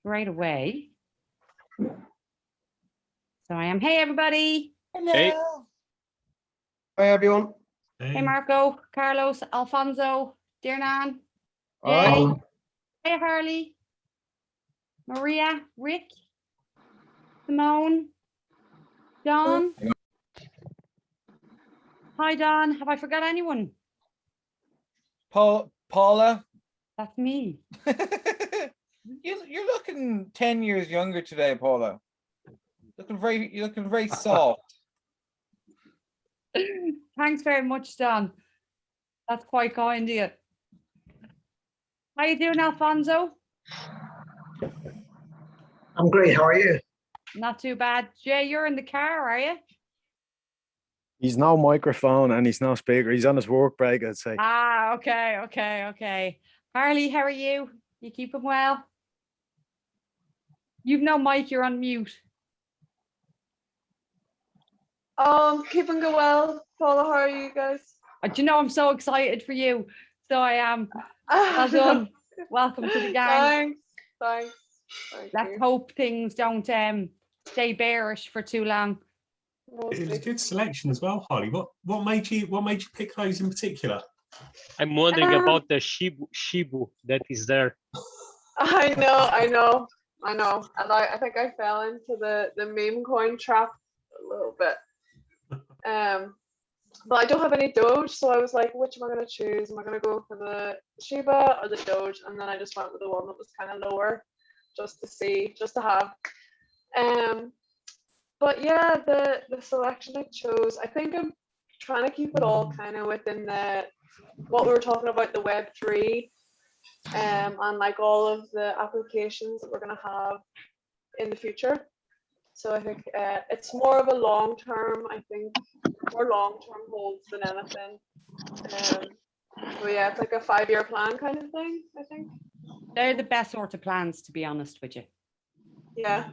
straight away. So I am. Hey, everybody. Hello. Hey. Hi, everyone. Hey, Marco, Carlos, Alfonso, Diernan, Hi. Jay. Hey, Harley, Maria, Rick, Simone, Don. Hi, Don. Have I forgot anyone? Paula. That's me. You're looking 10 years younger today, Paula. You're looking very soft. Thanks very much, Don. That's quite kind of you. How you doing, Alfonso? I'm great. How are you? Not too bad. Jay, you're in the car, are you? He's no microphone and he's no speaker. He's on his work break, I'd say. Ah, okay. Harley, how are you? You keeping well? You've no mic, you're on mute. Keeping good well. Paula, how are you guys? Do you know, I'm so excited for you. So I am. Well done. Welcome to the gang. Thanks. Let's hope things don't stay bearish for too long. It was a good selection as well, Harley. What made you pick those in particular? I'm wondering about the Shibu that is there. I know. And I think I fell into the meme coin trap a little bit. But I don't have any Doge, so I was like, which am I going to choose? Am I going to go for the Shiba or the Doge? And then I just went with the one that was kind of lower, just to have. But yeah, the selection I chose, I think I'm trying to keep it all kind of within what we were talking about, the Web3, and like all of the applications that we're going to have in the future. So I think it's more of a long-term, I think, more long-term holds than anything. So yeah, it's like a 5-year plan kind of thing, I think. They're the best sort of plans, to be honest with you. Yeah.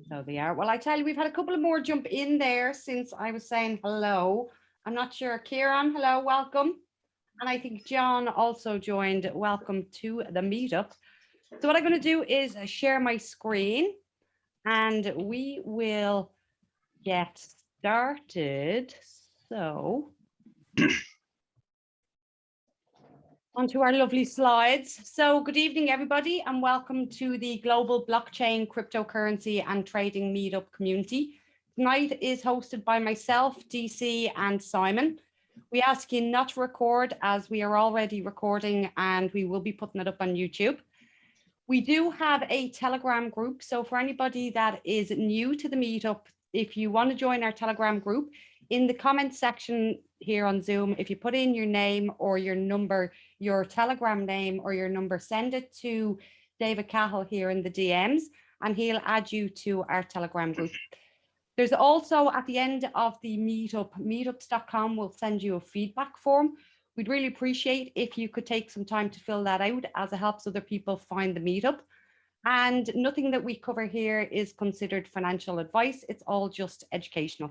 So they are. Well, I tell you, we've had a couple of more jump in there since I was saying hello. I'm not sure. Kieran, hello, welcome. And I think John also joined. Welcome to the meetup. So what I'm going to do is share my screen and we will get started. So onto our lovely slides. So good evening, everybody, and welcome to the Global Blockchain, Cryptocurrency and Trading Meetup Community. Tonight is hosted by myself, DC, and Simon. We ask you not to record as we are already recording and we will be putting it up on YouTube. We do have a Telegram group. So for anybody that is new to the meetup, if you want to join our Telegram group, in the comment section here on Zoom, if you put in your name or your number, your Telegram name or your number, send it to David Cahill here in the DMs and he'll add you to our Telegram group. There's also at the end of the meetup, meetups.com will send you a feedback form. We'd really appreciate if you could take some time to fill that out as it helps other people find the meetup. And nothing that we cover here is considered financial advice. It's all just educational.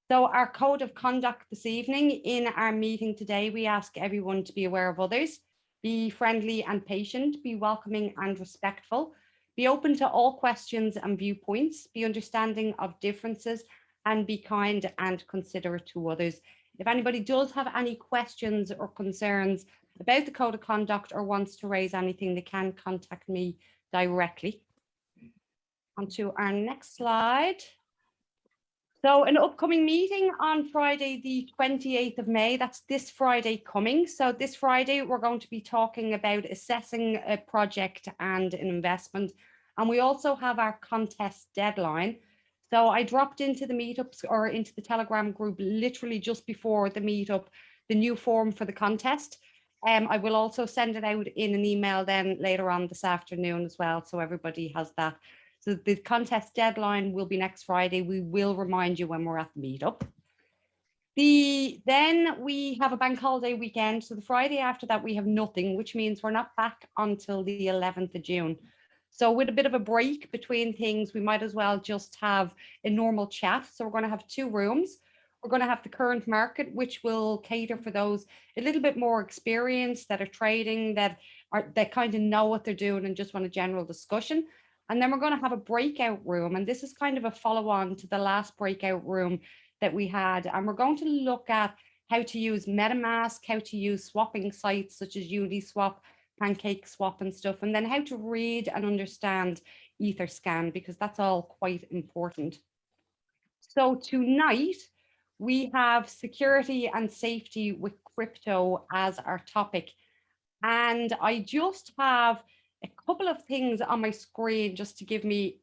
So our code of conduct this evening in our meeting today, we ask everyone to be aware of others, be friendly and patient, be welcoming and respectful, be open to all questions and viewpoints, be understanding of differences, and be kind and considerate to others. If anybody does have any questions or concerns about the code of conduct or wants to raise anything, they can contact me directly. On to our next slide. So an upcoming meeting on Friday, the 28th of May, that's this Friday coming. So this Friday, we're going to be talking about assessing a project and an investment. And we also have our contest deadline. So I dropped into the meetups or into the Telegram group literally just before the meetup, the new form for the contest. I will also send it out in an email then later on this afternoon as well. So everybody has that. So the contest deadline will be next Friday. We will remind you when we're at the meetup. Then we have a bank holiday weekend. So the Friday after that, we have nothing, which means we're not back until the 11th of June. So with a bit of a break between things, we might as well just have a normal chat. So we're going to have 2 rooms. We're going to have the current market, which will cater for those a little bit more experienced that are trading, that they kind of know what they're doing and just want a general discussion. And then we're going to have a breakout room. And this is kind of a follow-on to the last breakout room that we had. And we're going to look at how to use MetaMask, how to use swapping sites such as Uniswap, PancakeSwap and stuff, and then how to read and understand Etherscan, because that's all quite important. So tonight we have security and safety with crypto as our topic. And I just have a couple of things on my screen just to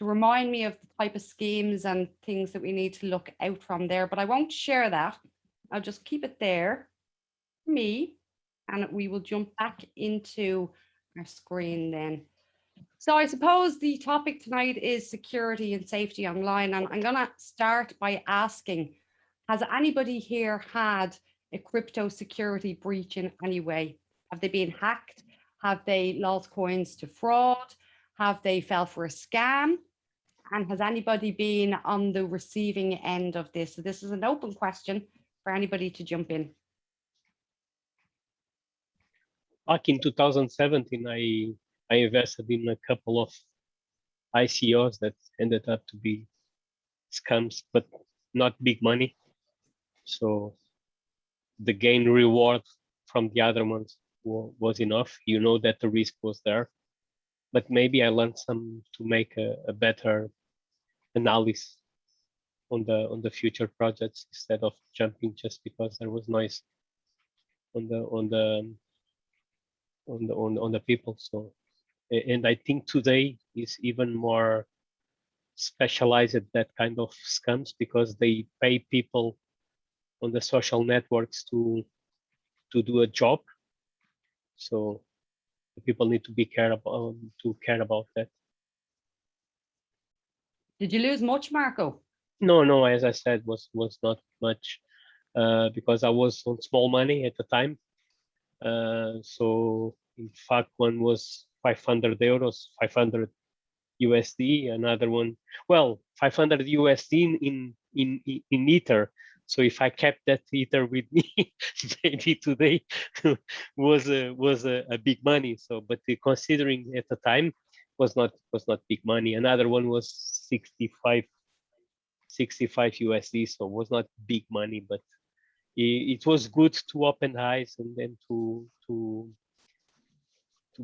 remind me of the type of schemes and things that we need to look out from there, but I won't share that. I'll just keep it there for me, and we will jump back into our screen then. So I suppose the topic tonight is security and safety online, and I'm gonna start by asking, has anybody here had a crypto security breach in any way? Have they been hacked? Have they lost coins to fraud? Have they fell for a scam? And has anybody been on the receiving end of this? So this is an open question for anybody to jump in. Back in 2017, I invested in a couple of ICOs that ended up to be scams, but not big money. So the gain reward from the other ones was enough. You know that the risk was there, but maybe I learned some to make a better analysis on the future projects instead of jumping just because there was noise on the people. So, and I think today is even more specialized at that kind of scams because they pay people on the social networks to do a job. So the people need to be care about that. Did you lose much, Marco? No, as I said, was not much because I was on small money at the time. So in fact, one was 500 euros, 500 USD, another one, well, 500 USD in Ether. So if I kept that Ether with me, maybe today was a big money. So, but considering at the time was not big money. Another one was 65 USD, so it was not big money, but it was good to open eyes and then to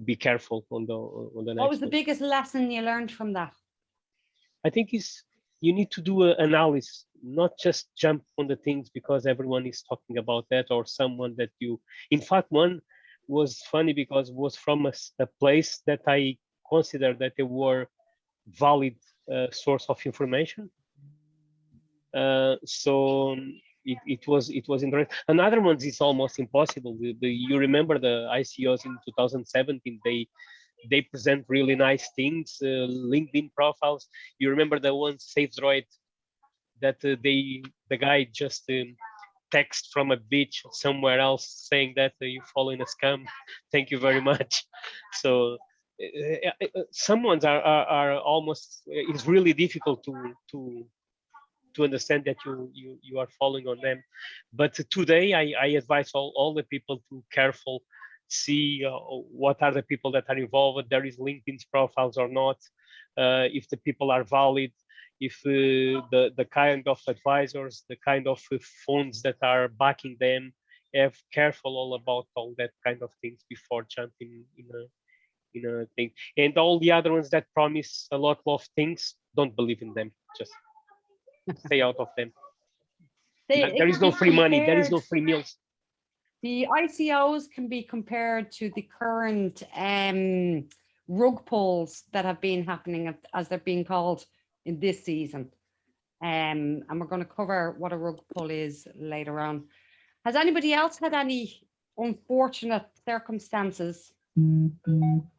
be careful on the next. What was the one. biggest lesson you learned from that? I think you need to do an analysis, not just jump on the things because everyone is talking about that or someone that you. In fact, one was funny because it was from a place that I consider that they were valid source of information. So it was interesting. Another one is almost impossible. You remember the ICOs in 2017? They present really nice things, LinkedIn profiles. You remember the one SafeDroid that the guy just text from a beach somewhere else saying that you fall in a scam. Thank you very much. So some ones are almost. It's really difficult to understand that you are following on them. But today I advise all the people to careful, see what are the people that are involved, there is LinkedIn profiles or not, if the people are valid, if the kind of advisors, the kind of funds that are backing them, have careful all about all that kind of things before jumping in a thing. And all the other ones that promise a lot of things, don't believe in them. Just stay out of them. There is no free money. There is no free meals. The ICOs can be compared to the current rug pulls that have been happening, as they're being called, in this season. And we're going to cover what a rug pull is later on. Has anybody else had any unfortunate circumstances? No.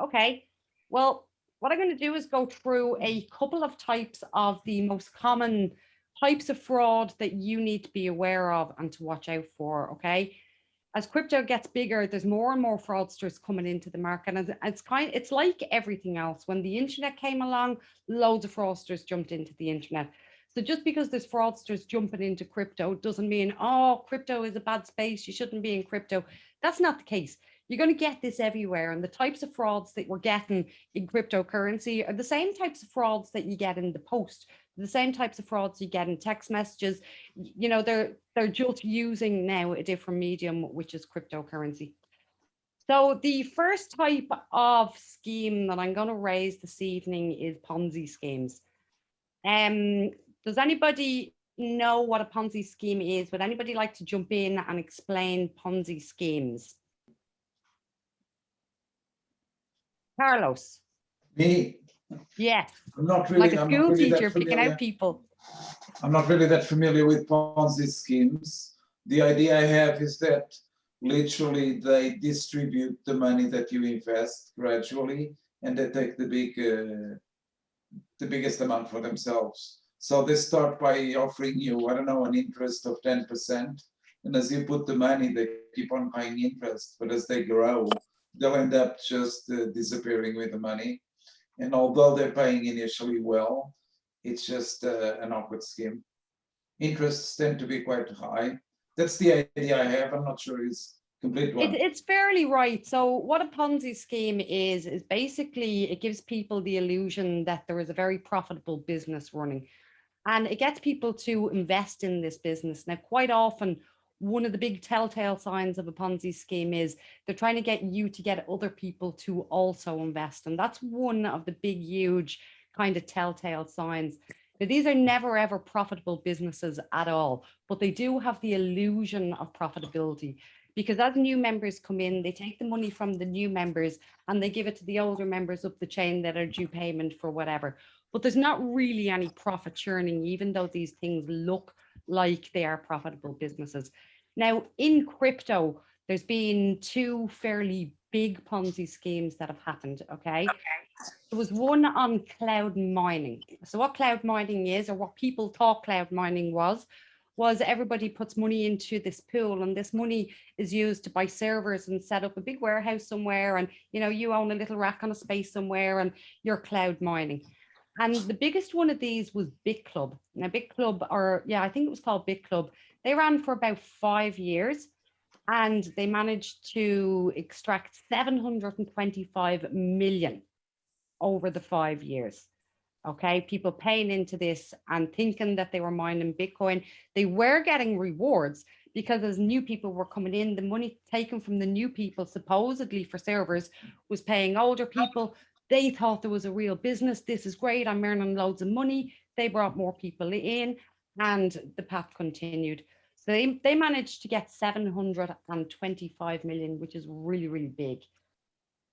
Okay. Well, what I'm going to do is go through a couple of types of the most common types of fraud that you need to be aware of and to watch out for. Okay. As crypto gets bigger, there's more and more fraudsters coming into the market, and it's like everything else. When the internet came along, loads of fraudsters jumped into the internet. So just because there's fraudsters jumping into crypto doesn't mean, oh, crypto is a bad space, you shouldn't be in crypto. That's not the case. You're going to get this everywhere. And the types of frauds that we're getting in cryptocurrency are the same types of frauds that you get in the post, the same types of frauds you get in text messages. You know, they're just using now a different medium, which is cryptocurrency. So the first type of scheme that I'm going to raise this evening is Ponzi schemes. Does anybody know what a Ponzi scheme is? Would anybody like to jump in and explain Ponzi schemes? Carlos. Me, Yes, I'm not like really, a I'm not school really teacher that picking familiar. out people. I'm not really that familiar with Ponzi schemes. The idea I have is that literally they distribute the money that you invest gradually, and they take the biggest amount for themselves. So they start by offering you, I don't know, an interest of 10%. And as you put the money, they keep on paying interest. But as they grow, they'll end up just disappearing with the money. And although they're paying initially well, it's just an awkward scheme. Interests tend to be quite high. That's the idea I have. I'm not sure it's complete one. It's fairly right. So what a Ponzi scheme is basically it gives people the illusion that there is a very profitable business running, and it gets people to invest in this business. Now, quite often, one of the big telltale signs of a Ponzi scheme is they're trying to get you to get other people to also invest. And that's one of the big, huge kind of telltale signs. Now, these are never ever profitable businesses at all, but they do have the illusion of profitability. Because as new members come in, they take the money from the new members and they give it to the older members up the chain that are due payment for whatever. But there's not really any profit churning, even though these things look like they are profitable businesses. Now, in crypto, there's been two fairly big Ponzi schemes that have happened, okay? There was one on cloud mining. So what cloud mining is, or what people thought cloud mining was everybody puts money into this pool, and this money is used to buy servers and set up a big warehouse somewhere, and you own a little rack on a space somewhere and you're cloud mining. And the biggest one of these was BitClub. Now BitClub, I think it was called BitClub, they ran for about 5 years and they managed to extract 725 million over the 5 years. Okay, people paying into this and thinking that they were mining Bitcoin. They were getting rewards because as new people were coming in, the money taken from the new people, supposedly for servers, was paying older people. They thought there was a real business. This is great. I'm earning loads of money. They brought more people in and the path continued. So they managed to get 725 million, which is really, really big.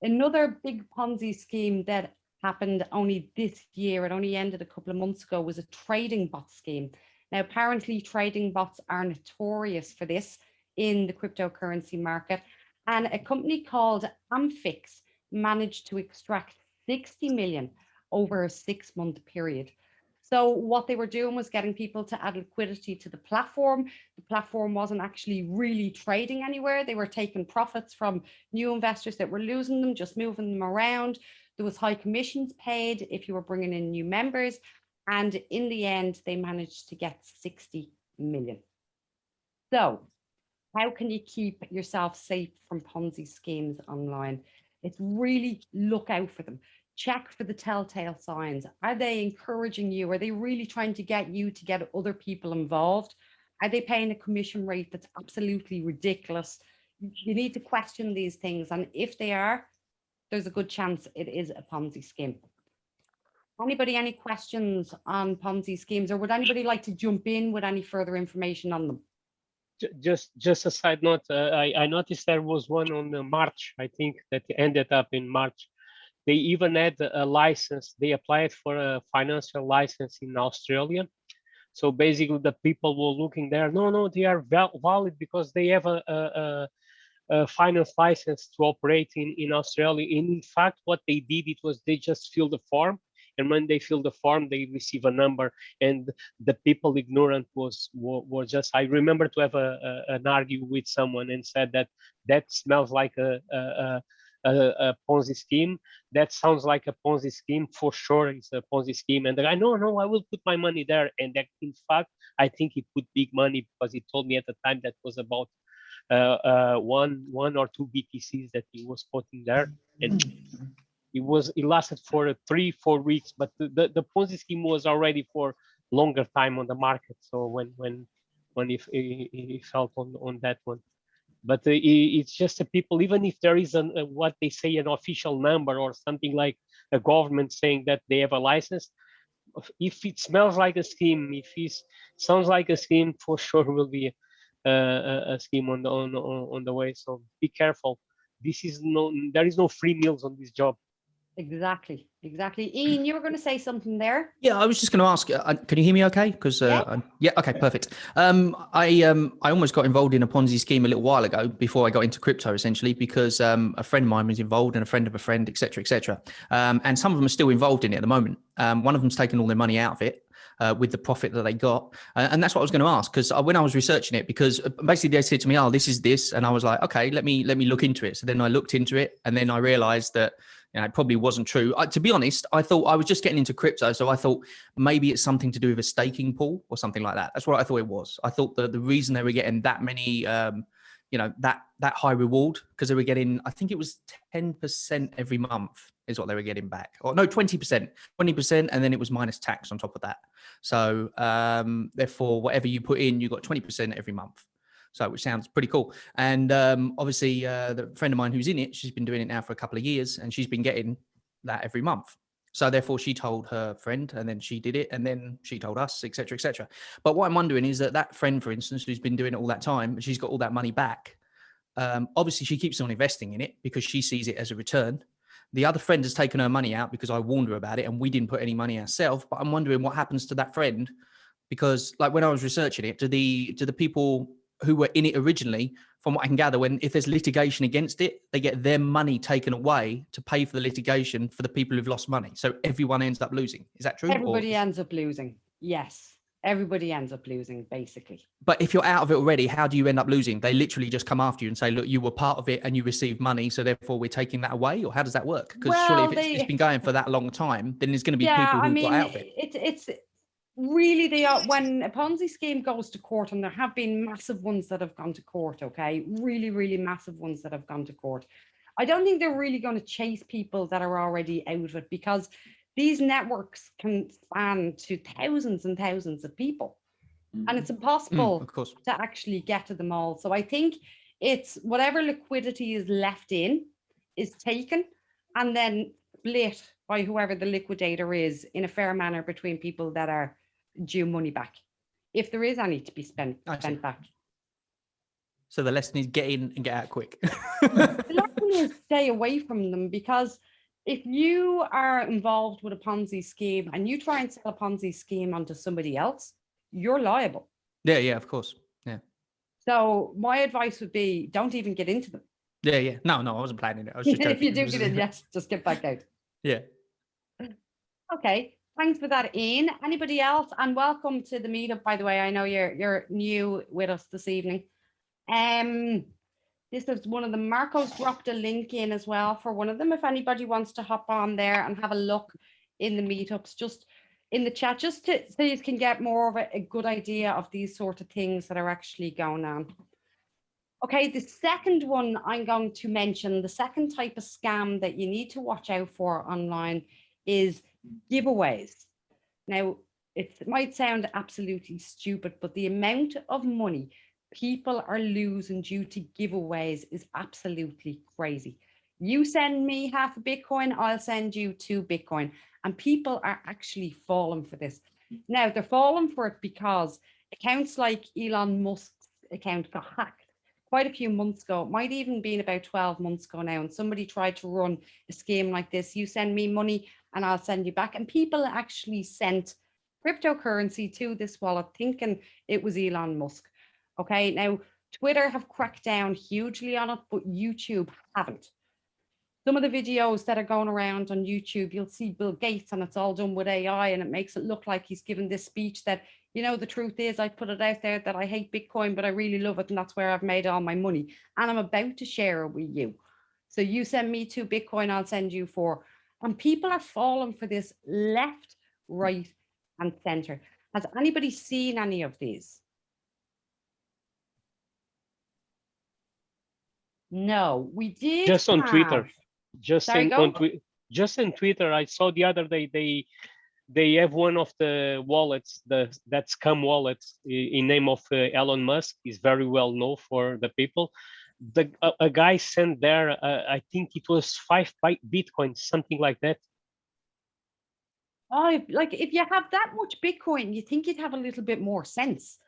Another big Ponzi scheme that happened only this year, it only ended a couple of months ago, was a trading bot scheme. Now, apparently trading bots are notorious for this in the cryptocurrency market. And a company called Amphix managed to extract 60 million over a 6-month period. So what they were doing was getting people to add liquidity to the platform. The platform wasn't actually really trading anywhere. They were taking profits from new investors that were losing them, just moving them around. There was high commissions paid if you were bringing in new members. And in the end, they managed to get 60 million. So how can you keep yourself safe from Ponzi schemes online? It's really look out for them. Check for the telltale signs. Are they encouraging you? Are they really trying to get you to get other people involved? Are they paying a commission rate that's absolutely ridiculous? You need to question these things. And if they are, there's a good chance it is a Ponzi scheme. Anybody, any questions on Ponzi schemes, or would anybody like to jump in with any further information on them? Just a side note, I noticed there was one on March, I think, that ended up in March. They even had a license. They applied for a financial license in Australia. So basically, the people were looking there. No, they are valid because they have a finance license to operate in Australia. And in fact, what they did, it was they just filled the form. And when they fill the form, they receive a number. And the people ignorant were just. I remember to have an argue with someone and said that smells like a Ponzi scheme. That sounds like a Ponzi scheme for sure. It's a Ponzi scheme, and the guy, no, I will put my money there. And that, in fact, I think he put big money because he told me at the time that was about one or two BTCs that he was putting there, and it lasted for 3-4 weeks. But the Ponzi scheme was already for longer time on the market. So when he felt on that one. But it's just the people, even if there is what they say an official number or something like a government saying that they have a license, if it smells like a scheme, if it sounds like a scheme, for sure will be a scheme on the way. So be careful. There is no free meals on this job. Exactly. Ian, you were going to say something there. Yeah, I was just going to ask. Can you hear me? Okay, because yeah, okay, perfect. I almost got involved in a Ponzi scheme a little while ago before I got into crypto, essentially because a friend of mine was involved and a friend of a friend, etc., etc. And some of them are still involved in it at the moment. One of them's taken all their money out of it. With the profit that they got. And that's what I was going to ask, because when I was researching it, because basically they said to me, oh, this is this. And I was like, okay, let me look into it. So then I looked into it and then I realized that it probably wasn't true. To be honest, I thought I was just getting into crypto. So I thought maybe it's something to do with a staking pool or something like that. That's what I thought it was. I thought that the reason they were getting that many, that high reward, because they were getting, I think it was 10% every month is what they were getting back. Or no, 20%, and then it was minus tax on top of that. So therefore, whatever you put in, you got 20% every month. So which sounds pretty cool. And obviously, the friend of mine who's in it, she's been doing it now for a couple of years, and she's been getting that every month. So therefore, she told her friend, and then she did it, and then she told us, etc., etc. But what I'm wondering is that friend, for instance, who's been doing it all that time, she's got all that money back. Obviously, she keeps on investing in it because she sees it as a return. The other friend has taken her money out because I warned her about it, and we didn't put any money ourselves. But I'm wondering what happens to that friend, because like when I was researching it, do the people who were in it originally, from what I can gather, if there's litigation against it, they get their money taken away to pay for the litigation for the people who've lost money. So everyone ends up losing. Is that true? Everybody ends up losing. Yes. Everybody ends up losing, basically. But if you're out of it already, how do you end up losing? They literally just come after you and say, look, you were part of it and you received money, so therefore we're taking that away? Or how does that work? Because surely if it's been going for that long time, then there's going to be people who got out of it. It's really, they are, when a Ponzi scheme goes to court, and there have been massive ones that have gone to court, okay? Really, really massive ones that have gone to court. I don't think they're really going to chase people that are already out of it, because these networks can span to thousands and thousands of people, and it's impossible of course, to actually get to them all. So I think it's whatever liquidity is left in is taken and then split by whoever the liquidator is in a fair manner between people that are due money back, if there is any to be spent back. So the lesson is get in and get out quick. The lesson is stay away from them, because if you are involved with a Ponzi scheme and you try and sell a Ponzi scheme onto somebody else, you're liable. Yeah, of course. Yeah. So my advice would be, don't even get into them. Yeah. No, I wasn't planning it. I was just If you do get in, yes, just get back out. Yeah. Okay. Thanks for that, Ian. Anybody else? And welcome to the meetup, by the way. I know you're new with us this evening. This is one of them. Marco's dropped a link in as well for one of them. If anybody wants to hop on there and have a look in the meetups, just in the chat, just so you can get more of a good idea of these sort of things that are actually going on. Okay, the second one I'm going to mention, the second type of scam that you need to watch out for online is giveaways. Now, it might sound absolutely stupid, but the amount of money people are losing due to giveaways is absolutely crazy. You send me half a Bitcoin, I'll send you 2 Bitcoin. And people are actually falling for this. Now, they're falling for it because accounts like Elon Musk's account got hacked quite a few months ago. It might even been about 12 months ago now. And somebody tried to run a scheme like this. You send me money and I'll send you back. And people actually sent cryptocurrency to this wallet thinking it was Elon Musk. Okay, now Twitter have cracked down hugely on it, but YouTube haven't. Some of the videos that are going around on YouTube, you'll see Bill Gates and it's all done with AI, and it makes it look like he's given this speech that, you know, the truth is I put it out there that I hate Bitcoin, but I really love it. And that's where I've made all my money. And I'm about to share it with you. So you send me 2 Bitcoin, I'll send you 4. And people are falling for this left, right, and center. Has anybody seen any of these? No, we did. Just on Twitter. have- Just Sorry, in go. on just in Twitter, I saw the other day they have one of the wallets, that scam wallet in name of Elon Musk, is very well known for the people. A guy sent there, I think it was 5 Bitcoin, something like that. Oh, like if you have that much Bitcoin, you think you'd have a little bit more sense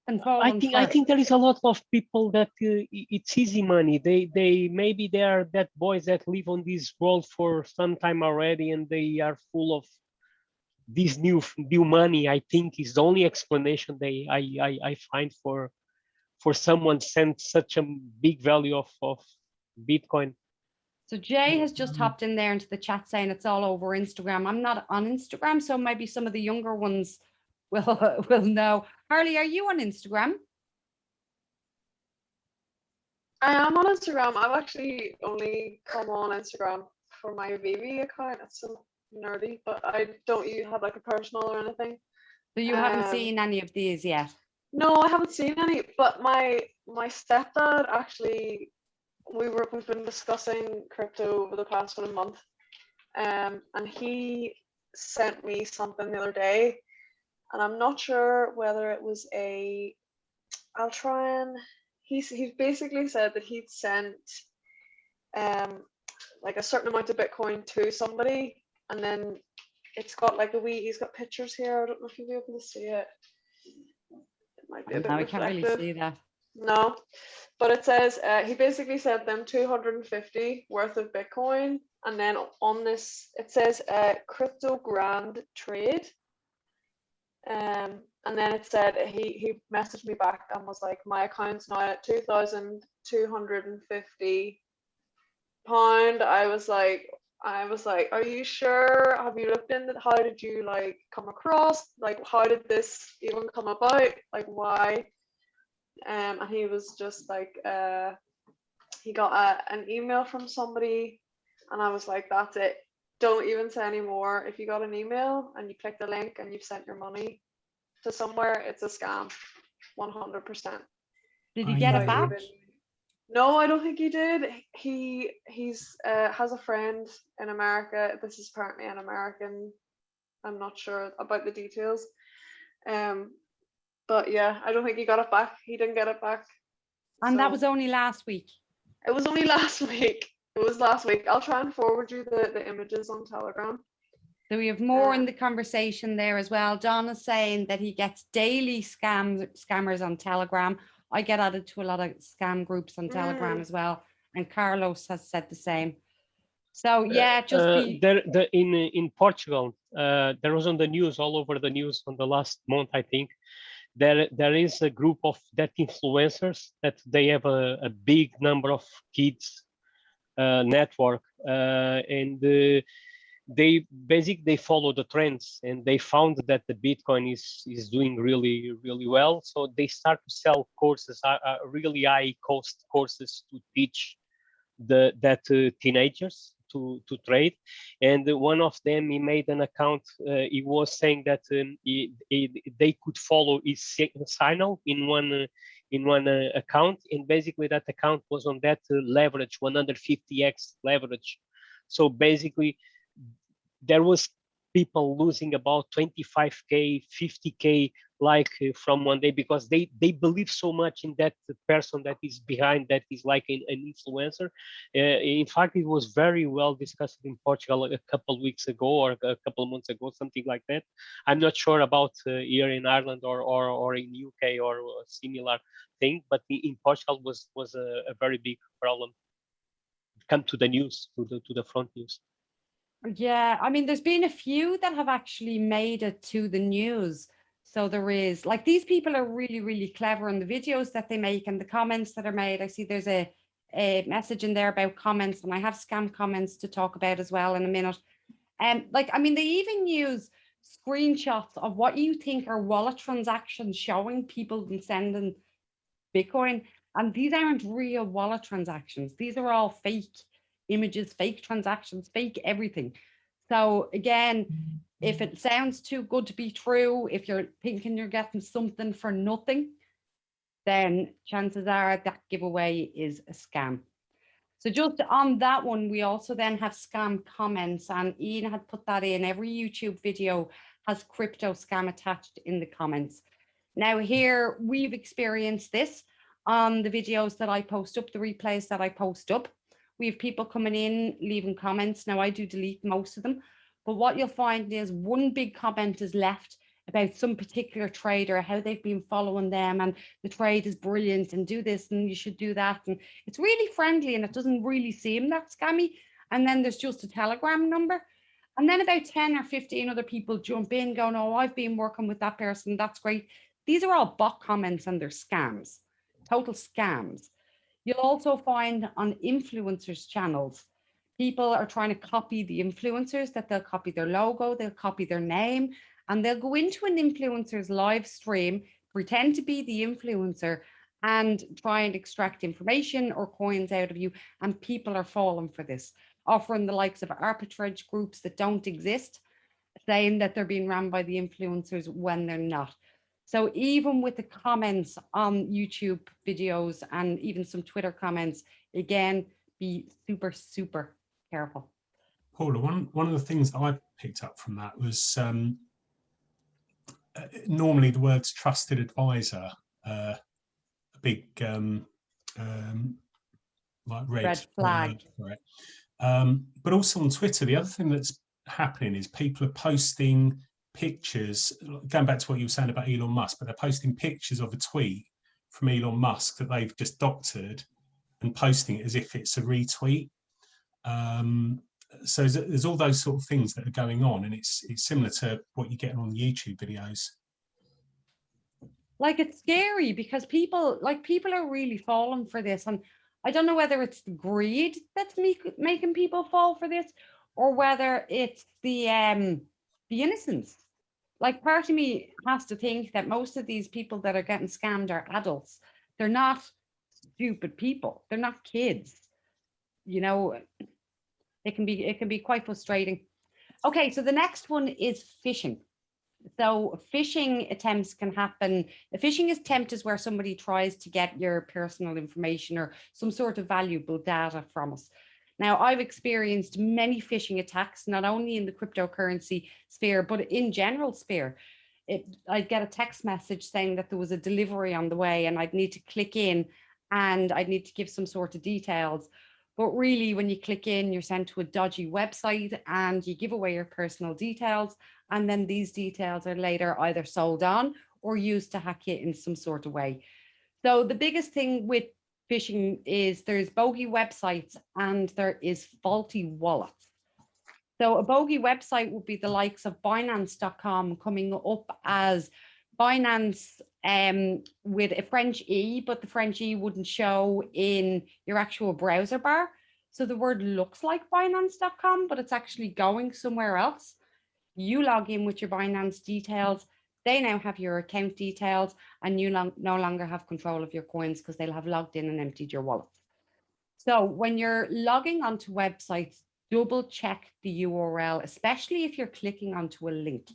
than falling I for- think there is a lot of people that it's easy money. They maybe they are that boys that live on this world for some time already, and they are full of this new money. I think is the only explanation I find for someone sent such a big value of Bitcoin. So Jay has just hopped in there into the chat saying it's all over Instagram. I'm not on Instagram, so maybe some of the younger ones will know. Harley, are you on Instagram? I am on Instagram. I've actually only come on Instagram for my VV account. It's so nerdy, but I don't have like a personal or anything. So you haven't Um, seen any of these yet? No, I haven't seen any, but my stepdad actually, we've been discussing crypto over the past month, and he sent me something the other day, and I'm not sure whether it was I'll try and he's basically said that he'd sent like a certain amount of Bitcoin to somebody, and then it's got like he's got pictures here. I don't know if you'll be able to see it. Might be a bit No, I can't really reflective. see that. No, but it says he basically sent them 250 worth of Bitcoin, and then on this it says crypto grand trade, and then it said he messaged me back and was like, my account's now at £2,250. I was like, are you sure? Have you looked into it? How did you like come across? Like, how did this even come about? Like, why? And he was just like, he got an email from somebody, and I was like, that's it. Don't even say any more. If you got an email and you click the link and you've sent your money to somewhere, it's a scam, 100%. Did he get it back? No, I don't think he did. He's has a friend in America. This is apparently an American. I'm not sure about the details. But yeah, I don't think he got it back. He didn't get it back. And that So- was only last week. It was only last week. It was last week. I'll try and forward you the images on Telegram. So we have more in the conversation there as well. John is saying that he gets daily scammers on Telegram. I get added to a lot of scam groups on Telegram as well. And Carlos has said the same. So yeah, just be... in Portugal, there was on the news, all over the news on the last month, I think, there is a group of that influencers that they have a big number of kids network, and they follow the trends, and they found that the Bitcoin is doing really well. So they start to sell courses, really high cost courses to teach teenagers to trade. And one of them, he made an account. He was saying that they could follow his signal in one account, and basically that account was on that leverage, 150x leverage. So basically there was people losing about 25k, 50k, like from one day, because they believe so much in that person that is behind, that is like an influencer. In fact, it was very well discussed in Portugal a couple of weeks ago, or a couple of months ago, something like that. I'm not sure about here in Ireland or in UK or a similar thing, but in Portugal was a very big problem. Come to the news, to the front news. Yeah, I mean, there's been a few that have actually made it to the news. So there is, like, these people are really clever in the videos that they make and the comments that are made. I see there's a message in there about comments, and I have scam comments to talk about as well in a minute. Like, I mean, they even use screenshots of what you think are wallet transactions showing people and sending Bitcoin. And these aren't real wallet transactions. These are all fake. images, fake transactions, fake everything. So again, if it sounds too good to be true, if you're thinking you're getting something for nothing, then chances are that giveaway is a scam. So just on that one, we also then have scam comments, and Ian had put that in. Every YouTube video has crypto scam attached in the comments. Now here, we've experienced this on the videos that I post up, the replays that I post up. We have people coming in, leaving comments. Now I do delete most of them, but what you'll find is one big comment is left about some particular trader, how they've been following them, and the trade is brilliant, and do this, and you should do that. And it's really friendly, and it doesn't really seem that scammy. And then there's just a Telegram number. And then about 10 or 15 other people jump in going, oh, I've been working with that person. That's great. These are all bot comments, and they're scams, total scams. You'll also find on influencers channels, people are trying to copy the influencers, that they'll copy their logo, they'll copy their name, and they'll go into an influencer's live stream, pretend to be the influencer, and try and extract information or coins out of you. And people are falling for this, offering the likes of arbitrage groups that don't exist, saying that they're being run by the influencers when they're not. So even with the comments on YouTube videos and even some Twitter comments, again, be super, super careful. Paula, one of the things that I picked up from that was normally the words trusted advisor, a big like red flag. For it. But also on Twitter, the other thing that's happening is people are posting pictures, going back to what you were saying about Elon Musk, but they're posting pictures of a tweet from Elon Musk that they've just doctored and posting it as if it's a retweet. So there's all those sort of things that are going on, and it's similar to what you're getting on YouTube videos. Like, it's scary because people are really falling for this, and I don't know whether it's the greed that's making people fall for this, or whether it's the innocence. Like, part of me has to think that most of these people that are getting scammed are adults. They're not stupid people. They're not kids. You know, it can be quite frustrating. Okay, so the next one is phishing. So phishing attempts can happen. A phishing attempt is where somebody tries to get your personal information or some sort of valuable data from us. Now, I've experienced many phishing attacks, not only in the cryptocurrency sphere, but in general sphere. I'd get a text message saying that there was a delivery on the way, and I'd need to click in and I'd need to give some sort of details. But really, when you click in, you're sent to a dodgy website and you give away your personal details. And then these details are later either sold on or used to hack you in some sort of way. So the biggest thing with phishing is there's bogey websites and there is faulty wallets. So a bogey website would be the likes of Binance.com coming up as Binance with a French E, but the French E wouldn't show in your actual browser bar. So the word looks like Binance.com, but it's actually going somewhere else. You log in with your Binance details. They now have your account details, and you no longer have control of your coins because they'll have logged in and emptied your wallet. So when you're logging onto websites, double check the URL, especially if you're clicking onto a link.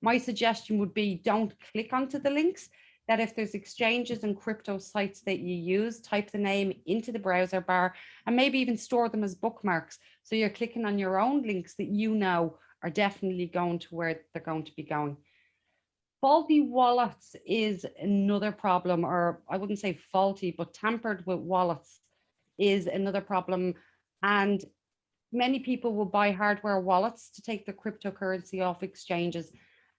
My suggestion would be don't click onto the links, that if there's exchanges and crypto sites that you use, type the name into the browser bar and maybe even store them as bookmarks. So you're clicking on your own links that you know are definitely going to where they're going to be going. Faulty wallets is another problem, or I wouldn't say faulty, but tampered with wallets is another problem. And many people will buy hardware wallets to take their cryptocurrency off exchanges.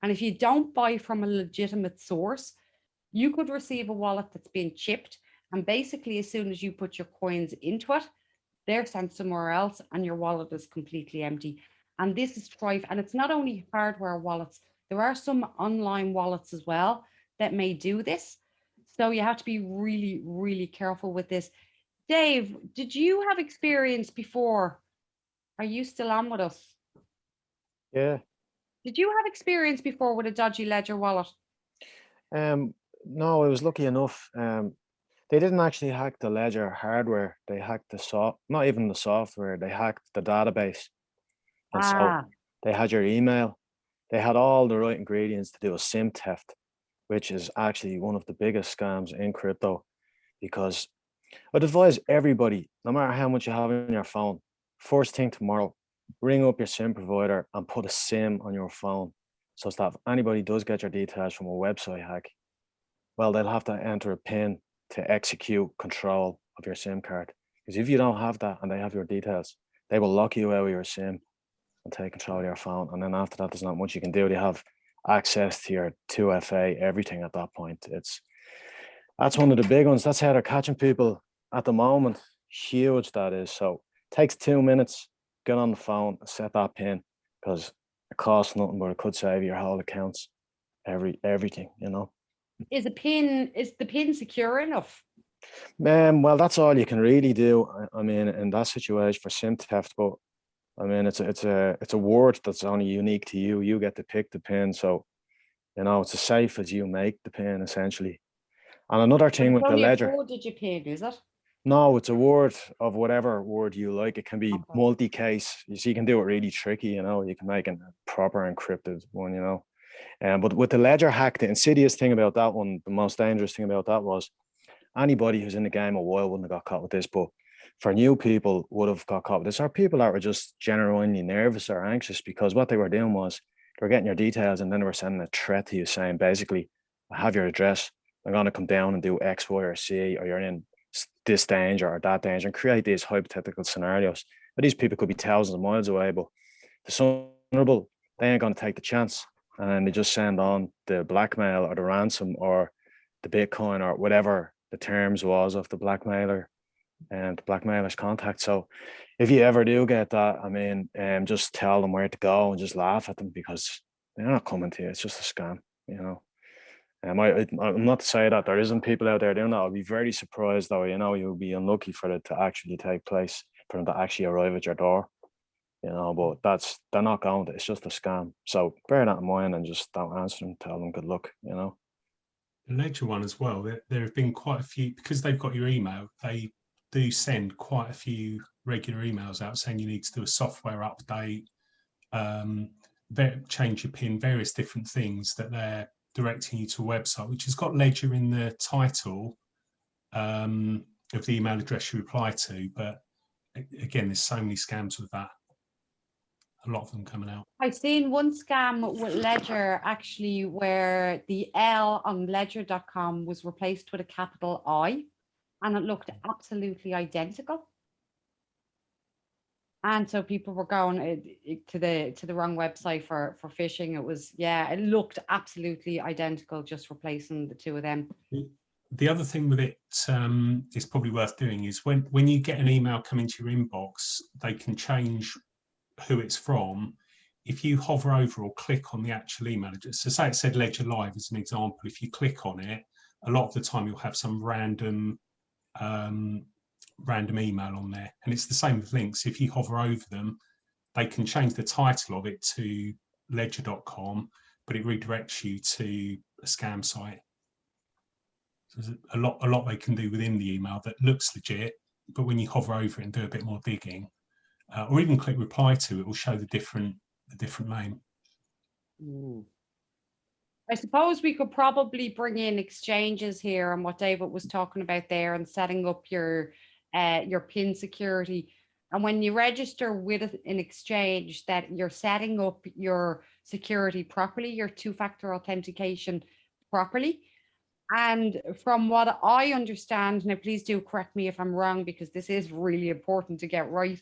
And if you don't buy from a legitimate source, you could receive a wallet that's been chipped. And basically, as soon as you put your coins into it, they're sent somewhere else and your wallet is completely empty. And this is strife. And it's not only hardware wallets. There are some online wallets as well that may do this. So you have to be really, really careful with this. Dave, did you have experience before? Are you still on with us? Yeah. Did you have experience before with a dodgy Ledger wallet? No, I was lucky enough. They didn't actually hack the ledger hardware. They hacked not even the software. They hacked the database. And so they had your email. They had all the right ingredients to do a SIM theft, which is actually one of the biggest scams in crypto. Because I'd advise everybody, no matter how much you have on your phone, first thing tomorrow, ring up your SIM provider and put a SIM on your phone. So that if anybody does get your details from a website hack, well, they'll have to enter a PIN to execute control of your SIM card. Because if you don't have that and they have your details, they will lock you out of your SIM and take control of your phone. And then after that, there's not much you can do. They have access to your 2FA, everything at that point. That's one of the big ones. That's how they're catching people at the moment. Huge that is. So it takes 2 minutes, get on the phone, set that PIN, because it costs nothing, but it could save your whole accounts, everything, you know. Is the pin secure enough? Well, that's all you can really do. I mean, in that situation for SIM theft, but I mean, it's a word that's only unique to you. You get to pick the PIN, so you know it's as safe as you make the PIN, essentially. And another thing with the ledger. 4-digit PIN, is it? No, it's a word of whatever word you like. It can be multi-case. You see, you can do it really tricky. You know, you can make a proper encrypted one. You know. But with the ledger hack, the insidious thing about that one, the most dangerous thing about that was anybody who's in the game a while wouldn't have got caught with this, but for new people would have got caught with this, or people that were just genuinely nervous or anxious, because what they were doing was they were getting your details and then they were sending a threat to you saying, basically, I have your address, I'm going to come down and do X, Y, or Z, or you're in this danger or that danger, and create these hypothetical scenarios. But these people could be thousands of miles away, but the vulnerable, they ain't going to take the chance. And they just send on the blackmail or the ransom or the Bitcoin or whatever the terms was of the blackmailer and the blackmailer's contact. So if you ever do get that, I mean, just tell them where to go and just laugh at them, because they're not coming to you. It's just a scam, you know. I'm not to say that there isn't people out there doing that. I'd be very surprised though, you know, you'll be unlucky for it to actually take place, for them to actually arrive at your door. You know, but they're not going to, it's just a scam. So bear that in mind and just don't answer them, tell them good luck, you know. The ledger one as well, there have been quite a few, because they've got your email, they do send quite a few regular emails out saying you need to do a software update, change your PIN, various different things that they're directing you to a website, which has got ledger in the title of the email address you reply to. But again, there's so many scams with that. A lot of them coming out. I've seen one scam with Ledger actually where the L on ledger.com was replaced with a capital I, and it looked absolutely identical. And so people were going to the wrong website for phishing. It was, yeah, it looked absolutely identical, just replacing the two of them. The other thing with it is probably worth doing is when you get an email come into your inbox, they can change who it's from. If you hover over or click on the actual email address, so say it said Ledger Live as an example, if you click on it, a lot of the time you'll have some random email on there, and it's the same with links. If you hover over them, they can change the title of it to ledger.com, but it redirects you to a scam site. So there's a lot they can do within the email that looks legit, but when you hover over it and do a bit more digging, or even click reply to, it will show the different name. I suppose we could probably bring in exchanges here and what David was talking about there, and setting up your PIN security. And when you register with an exchange, that you're setting up your security properly, your two-factor authentication properly. And from what I understand, now please do correct me if I'm wrong, because this is really important to get right.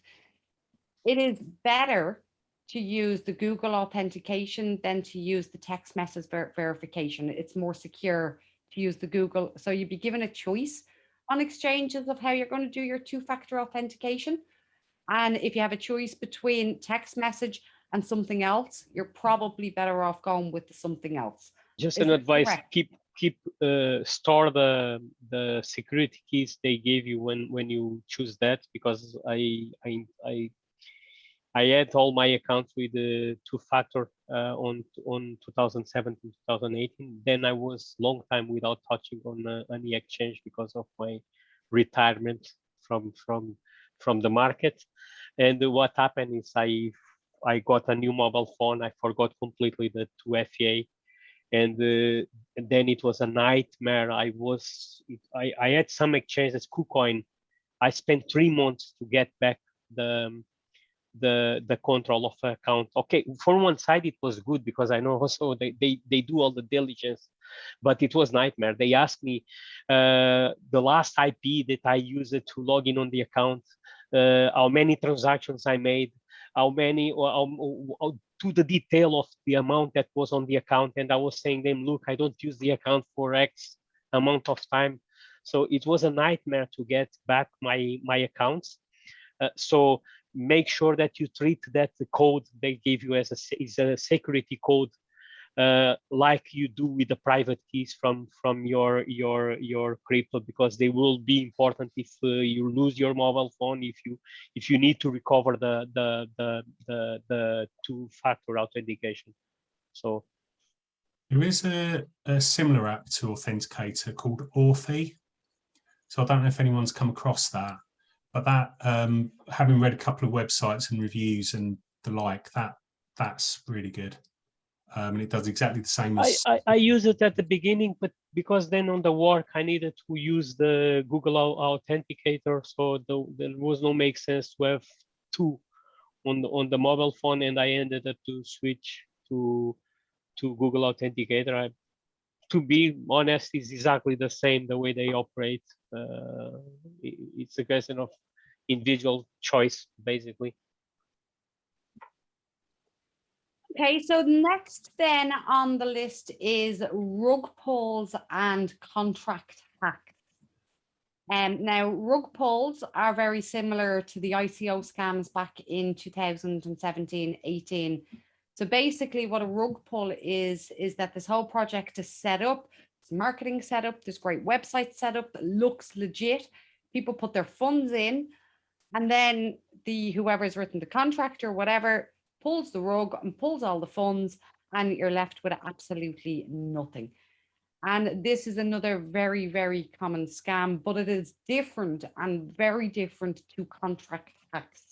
It is better to use the Google authentication than to use the text message verification. It's more secure to use the Google. So you'd be given a choice on exchanges of how you're going to do your two-factor authentication. And if you have a choice between text message and something else, you're probably better off going with the something else. Just an advice: keep store the security keys they gave you when you choose that, because I I had all my accounts with the two-factor on 2017, 2018. Then I was long time without touching on any exchange because of my retirement from the market. And what happened is I got a new mobile phone. I forgot completely the 2FA, and then it was a nightmare. I had some exchanges, KuCoin. I spent 3 months to get back the control of the account. Okay, from one side it was good because I know also they do all the diligence, but it was nightmare. They asked me the last IP that I used to log in on the account, how many transactions I made, how many, or to the detail of the amount that was on the account. And I was saying them, look, I don't use the account for X amount of time. So it was a nightmare to get back my accounts. So make sure that you treat that the code they give you as a security code, like you do with the private keys from your crypto, because they will be important if you lose your mobile phone, if you need to recover the two-factor authentication. So there is a similar app to Authenticator called Authy. So I don't know if anyone's come across that, but that, having read a couple of websites and reviews and the like, that's really good. And it does exactly the same as... I used it at the beginning, but because then on the work I needed to use the Google Authenticator, so there was no make sense to have two on the mobile phone, and I ended up to switch to Google Authenticator. To be honest, it's exactly the same the way they operate. It's a question of individual choice, basically. Okay, so next then on the list is rug pulls and contract hacks. Now, rug pulls are very similar to the ICO scams back in 2017-18. So basically what a rug pull is that this whole project is set up, it's marketing set up, there's great website set up that looks legit. People put their funds in, and then whoever's written the contract or whatever pulls the rug and pulls all the funds, and you're left with absolutely nothing. And this is another very, very common scam, but it is different and very different to contract hacks.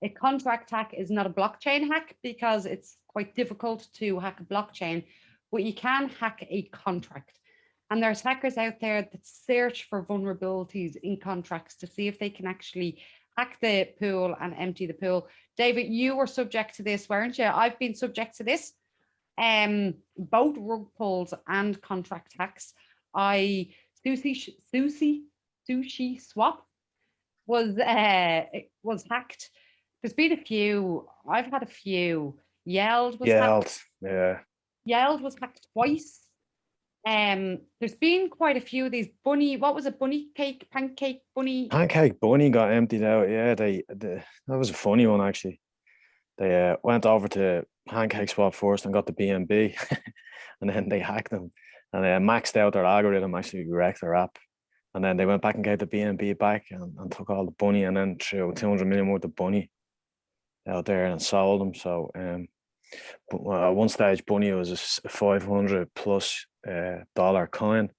A contract hack is not a blockchain hack because it's quite difficult to hack a blockchain, but you can hack a contract. And there's hackers out there that search for vulnerabilities in contracts to see if they can actually hack the pool and empty the pool. David, you were subject to this, weren't you? I've been subject to this. Both rug pulls and contract hacks. Sushi Swap was hacked. There's been a few. I've had a few. Yeld was hacked. Yeah. Yeld was hacked twice. There's been quite a few of these pancake bunny. Pancake Bunny got emptied out. Yeah, that was a funny one actually. They went over to Pancake Swap first and got the BNB, and then they hacked them and they maxed out their algorithm, actually wrecked their app. And then they went back and gave the BNB back and took all the bunny, and then threw 200 million worth of bunny out there and sold them. So but at one stage bunny was a $500 plus dollar coin.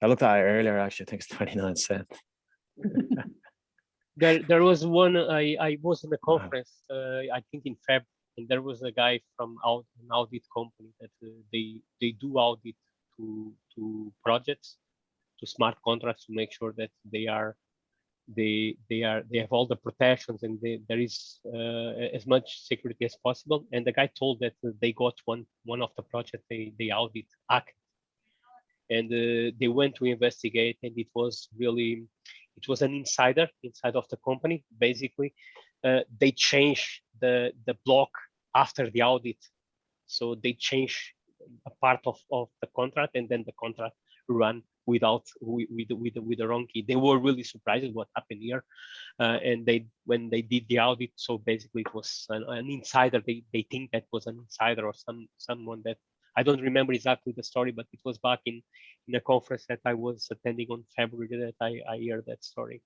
I looked at it earlier, actually. I think it's 29 cents. There was one, I was in a conference, I think in Feb, and there was a guy from an audit company that they do audit to projects, to smart contracts, to make sure that they have all the protections, and there is as much security as possible. And the guy told that they got one of the projects they audit hacked, and they went to investigate, and it was an insider inside of the company. Basically, they changed the block after the audit, so they changed a part of the contract, and then the contract ran with the wrong key. They were really surprised at what happened here, and when they did the audit, so basically it was an insider. They think that was an insider or someone that, I don't remember exactly the story, but it was back in a conference that I was attending on February that I heard that story.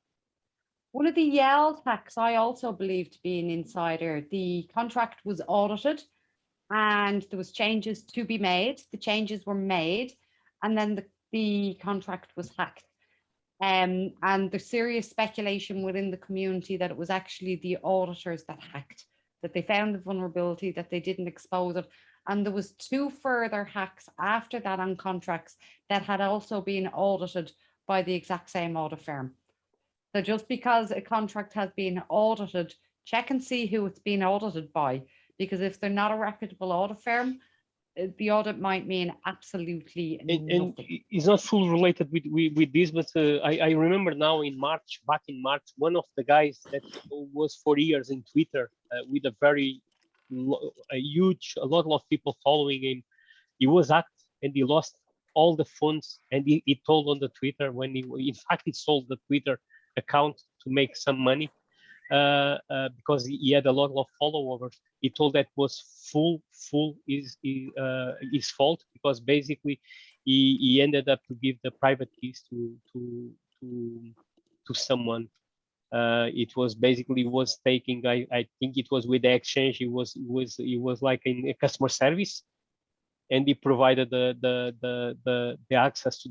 One of the Yale hacks I also believe to be an insider. The contract was audited and there was changes to be made. The changes were made and then the contract was hacked. And there's serious speculation within the community that it was actually the auditors that hacked, that they found the vulnerability, that they didn't expose it. And there was 2 further hacks after that on contracts that had also been audited by the exact same audit firm. So just because a contract has been audited, check and see who it's been audited by, because if they're not a reputable audit firm, the audit might mean absolutely And nothing. it's not fully related with this, but I remember now back in March, one of the guys that was for years in Twitter with a lot of people following him, he was hacked and he lost all the funds, and he told on the Twitter when in fact he sold the Twitter account to make some money because he had a lot of followers. He told that was full his fault, because basically he ended up to give the private keys to someone. It was basically taking, I think it was with the exchange. He was like in a customer service, and he provided the access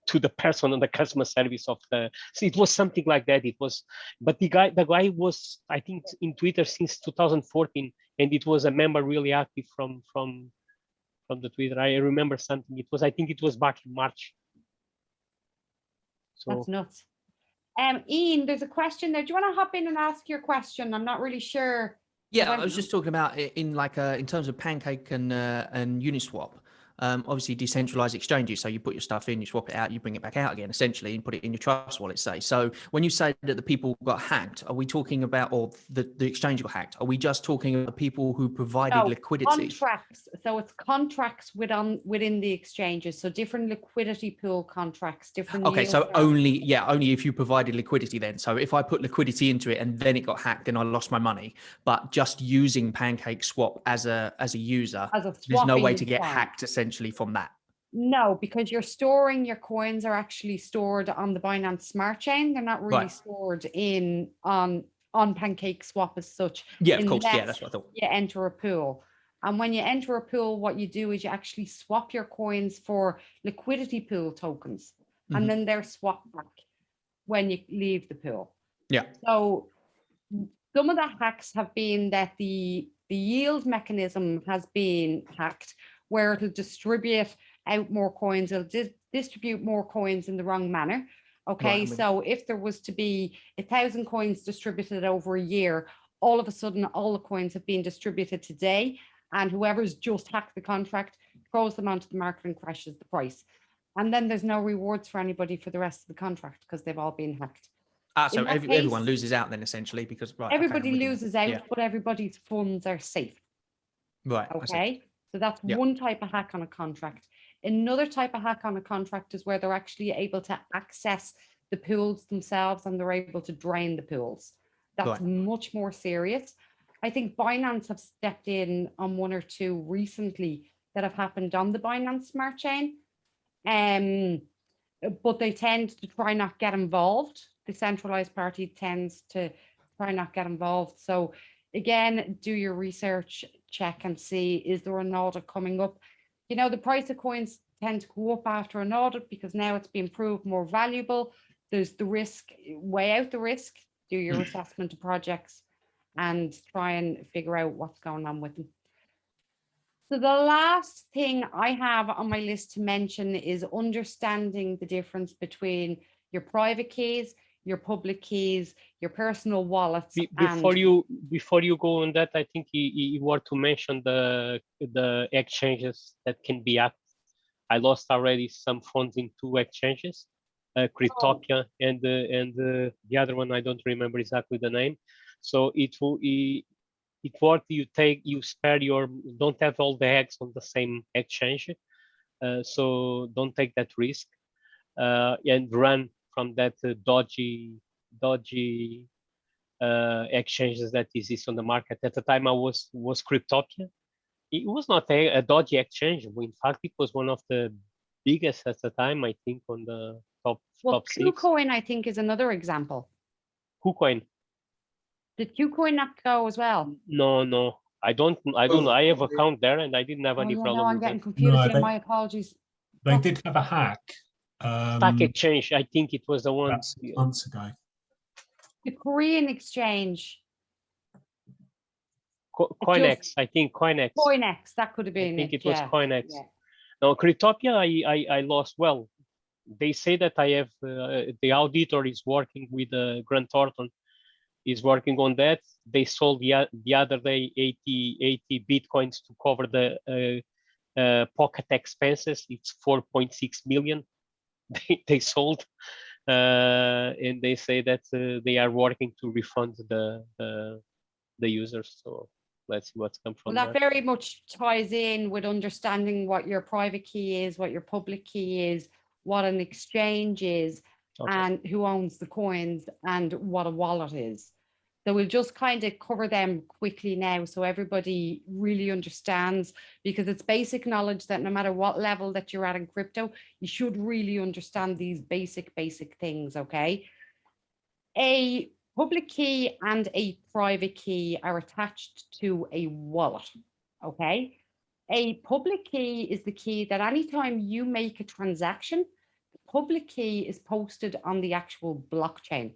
to the person on the customer service of the. So it was something like that. It was, but the guy was, I think, in Twitter since 2014, and it was a member really active from the Twitter. I remember something. I think it was back in March. So that's nuts. Ian, there's a question there. Do you want to hop in and ask your question? I'm not really sure. Yeah, I was just talking about in terms of Pancake and Uniswap. Obviously decentralized exchanges. So you put your stuff in, you swap it out, you bring it back out again, essentially, and put it in your trust wallet, say. So when you say that the people got hacked, are we talking about, or the exchange got hacked? Are we just talking about people who provided liquidity? Contracts. So it's contracts within the exchanges. So different liquidity pool contracts, different. Okay, so only if you provided liquidity then. So if I put liquidity into it and then it got hacked and I lost my money, but just using Pancake Swap as a user, there's no way to get hacked essentially from that. No, because you're storing your coins are actually stored on the Binance Smart Chain. They're not really stored on Pancake Swap as such. Yeah, of course. Yeah, that's what I thought. You enter a pool. And when you enter a pool, what you do is you actually swap your coins for liquidity pool tokens. And then they're swapped back when you leave the pool. Yeah. So some of the hacks have been that the yield mechanism has been hacked, where it'll distribute out more coins. It'll distribute more coins in the wrong manner. Okay, so if there was to be 1,000 coins distributed over a year, all of a sudden, all the coins have been distributed today, and whoever's just hacked the contract throws them onto the market and crashes the price. And then there's no rewards for anybody for the rest of the contract because they've all been hacked. So everyone loses out then, essentially, because everybody loses out, but everybody's funds are safe. Right. Okay. So that's one type of hack on a contract. Another type of hack on a contract is where they're actually able to access the pools themselves and they're able to drain the pools. That's much more serious. I think Binance have stepped in on 1 or 2 recently that have happened on the Binance Smart Chain. But they tend to try not get involved. The centralized party tends to try not get involved. So again, do your research, check and see, is there an audit coming up? You know, the price of coins tend to go up after an audit because now it's been proved more valuable. There's the risk, weigh out the risk, do your assessment of projects and try and figure out what's going on with them. So the last thing I have on my list to mention is understanding the difference between your private keys, your public keys, your personal wallets. Before you go on that, I think you were to mention the exchanges that can be hacked. I lost already some funds in 2 exchanges, Cryptopia and the other one I don't remember exactly the name. So it's worth you spare don't have all the eggs on the same exchange. So don't take that risk and run from that dodgy exchanges that exist on the market. At the time I was Cryptopia. It was not a dodgy exchange. In fact, it was one of the biggest at the time, I think, on the top 6. KuCoin, I think, is another example. KuCoin. Did KuCoin not go as well? No, I don't know. I have account there and I didn't have Oh, any yeah, problem no, I'm with getting it. confused. No, Yeah, my apologies. They Oh. did have a hack Stock exchange, I think it was the one. about 6 months ago. The Korean exchange. Coinex, I think Coinex. Coinex, that could have I been think it. it was Yeah. Coinex. Yeah. Now, Cryptopia, I lost well. They say that I have, the auditor is working with Grant Thornton, is working on that. They sold the other day 80 Bitcoins to cover the pocket expenses. It's 4.6 million they sold. And they say that they are working to refund the users. So let's see what's come from Well, that that. very much ties in with understanding what your private key is, what your public key is, what an exchange is, Okay. and who owns the coins, and what a wallet is. So we'll just kind of cover them quickly now so everybody really understands, because it's basic knowledge that no matter what level that you're at in crypto, you should really understand these basic things, okay? A public key and a private key are attached to a wallet, okay? A public key is the key that anytime you make a transaction, the public key is posted on the actual blockchain.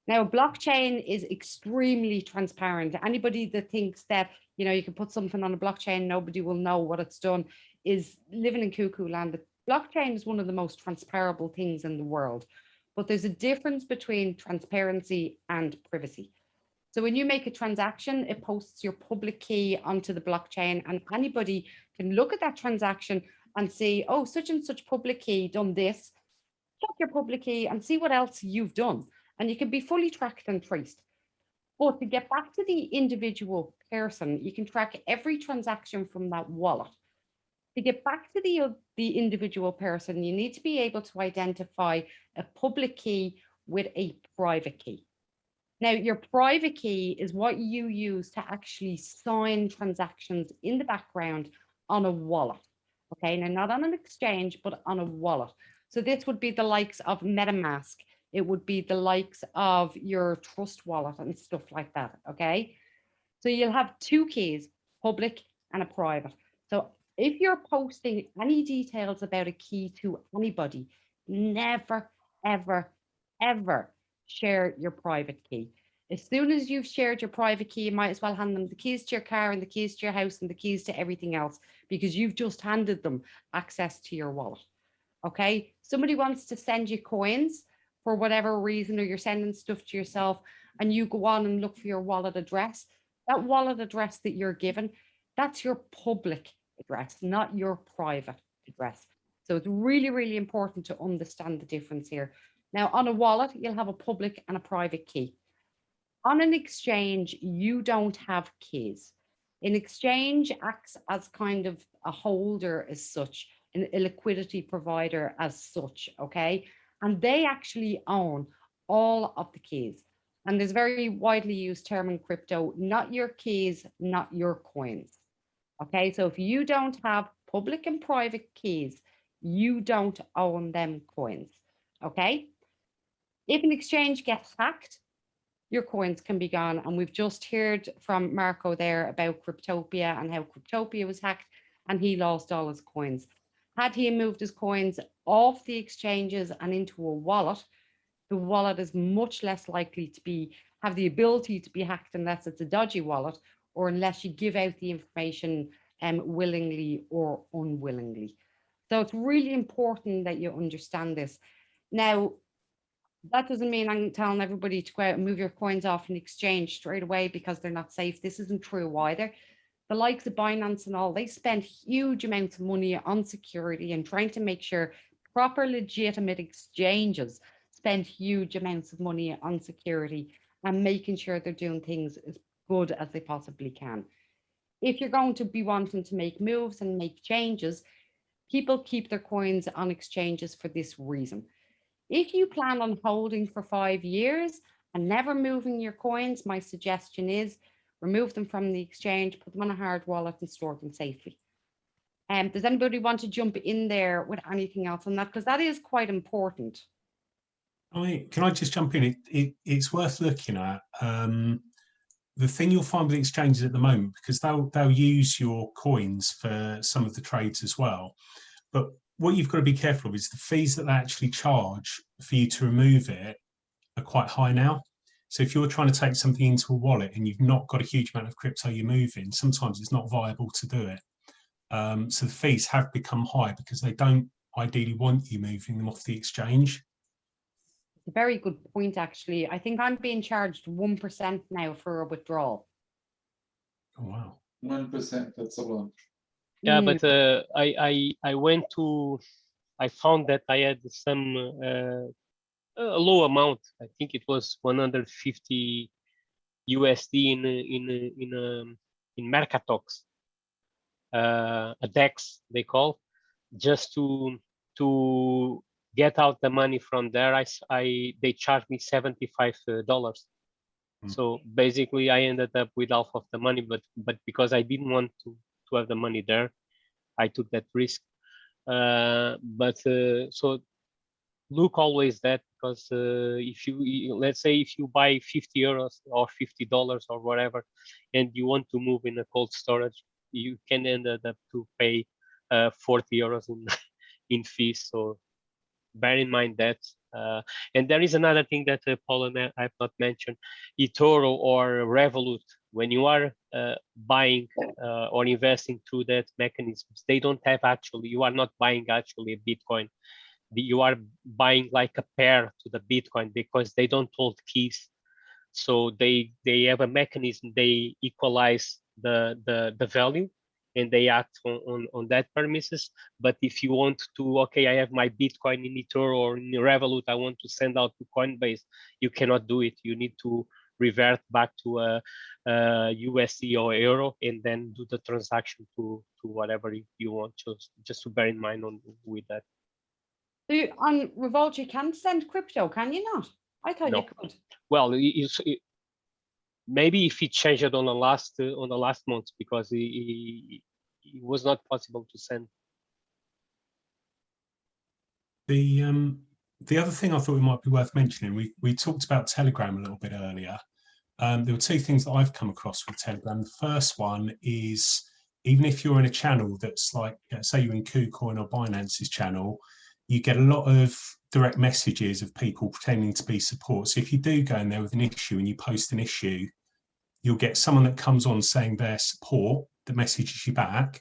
Now, blockchain is extremely transparent. Anybody that thinks that, you know, you can put something on a blockchain, nobody will know what it's done, is living in cuckoo land. The blockchain is one of the most transparable things in the world. But there's a difference between transparency and privacy. So when you make a transaction, it posts your public key onto the blockchain, and anybody can look at that transaction and see, oh, such and such public key done this. Check your public key and see what else you've done. And you can be fully tracked and traced. But to get back to the individual person, you can track every transaction from that wallet. To get back to the individual person, you need to be able to identify a public key with a private key. Now, your private key is what you use to actually sign transactions in the background on a wallet. Okay, now not on an exchange, but on a wallet. So this would be the likes of MetaMask. It would be the likes of your Trust wallet and stuff like that, okay? So you'll have two keys, public and a private. So if you're posting any details about a key to anybody, never, ever, ever share your private key. As soon as you've shared your private key, you might as well hand them the keys to your car and the keys to your house and the keys to everything else, because you've just handed them access to your wallet. Okay, somebody wants to send you coins for whatever reason, or you're sending stuff to yourself and you go on and look for your wallet address. That wallet address that you're given, that's your public address, not your private address. So it's really, really important to understand the difference here. Now, on a wallet, you'll have a public and a private key. On an exchange, you don't have keys. An exchange acts as kind of a holder as such, a liquidity provider as such, okay? And they actually own all of the keys. And there's a very widely used term in crypto, not your keys, not your coins. Okay, so if you don't have public and private keys, you don't own them coins. Okay, if an exchange gets hacked, your coins can be gone. And we've just heard from Marco there about Cryptopia and how Cryptopia was hacked and he lost all his coins. Had he moved his coins off the exchanges and into a wallet, the wallet is much less likely to have the ability to be hacked unless it's a dodgy wallet, or unless you give out the information willingly or unwillingly. So it's really important that you understand this. Now, that doesn't mean I'm telling everybody to go out and move your coins off an exchange straight away because they're not safe. This isn't true either. The likes of Binance and all, they spend huge amounts of money on security and trying to make sure proper legitimate exchanges spend huge amounts of money on security and making sure they're doing things as good as they possibly can. If you're going to be wanting to make moves and make changes, people keep their coins on exchanges for this reason. If you plan on holding for 5 years and never moving your coins, my suggestion is remove them from the exchange, put them on a hard wallet and store them safely. Does anybody want to jump in there with anything else on that? Because that is quite important. Can I just jump in? It's worth looking at. The thing you'll find with exchanges at the moment, because they'll use your coins for some of the trades as well. But what you've got to be careful of is the fees that they actually charge for you to remove it are quite high now. So if you're trying to take something into a wallet and you've not got a huge amount of crypto you're moving, sometimes it's not viable to do it. So the fees have become high because they don't ideally want you moving them off the exchange. It's a very good point, actually. I think I'm being charged 1% now for a withdrawal. Oh, wow. 1%, that's a lot. Yeah, Mm. but I found that I had some a low amount. I think it was 150 USD in Mercatox, a DEX they call, just to get out the money from there. They charged me $75. So basically, I ended up with half of the money, but because I didn't want to have the money there, I took that risk. So look always that, because if you, let's say if you buy 50 euros or $50 or whatever, and you want to move in a cold storage, you can end up to pay 40 euros in fees. So bear in mind that. And there is another thing that Paul and I have not mentioned: eToro or Revolut. When you are buying or investing through that mechanisms, they don't have actually, you are not buying actually a Bitcoin. You are buying like a pair to the Bitcoin, because they don't hold keys. So they have a mechanism, they equalize the value, and they act on that premises. But if you want to, okay, I have my Bitcoin in eToro or in Revolut, I want to send out to Coinbase, you cannot do it. You need to revert back to a USD or euro, and then do the transaction to whatever you want. Just to bear in mind with that. So on Revolt, you can send crypto, can you not? I thought you could. Well, maybe if it changed on the last month, because it was not possible to send. The other thing I thought it might be worth mentioning, we talked about Telegram a little bit earlier. There were two things that I've come across with Telegram. The first one is, even if you're in a channel that's like, say you're in KuCoin or Binance's channel, you get a lot of direct messages of people pretending to be support. So if you do go in there with an issue and you post an issue, you'll get someone that comes on saying they're support that messages you back.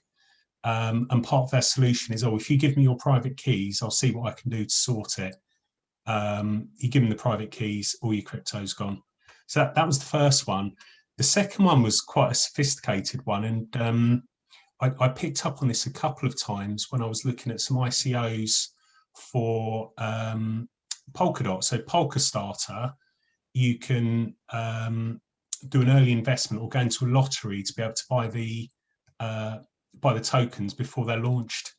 And part of their solution is, oh, if you give me your private keys, I'll see what I can do to sort it. You give them the private keys, all your crypto's gone. So that was the first one. The second one was quite a sophisticated one. And I picked up on this a couple of times when I was looking at some ICOs for Polkadot. So Polka Starter, you can do an early investment or go into a lottery to be able to buy the tokens before they're launched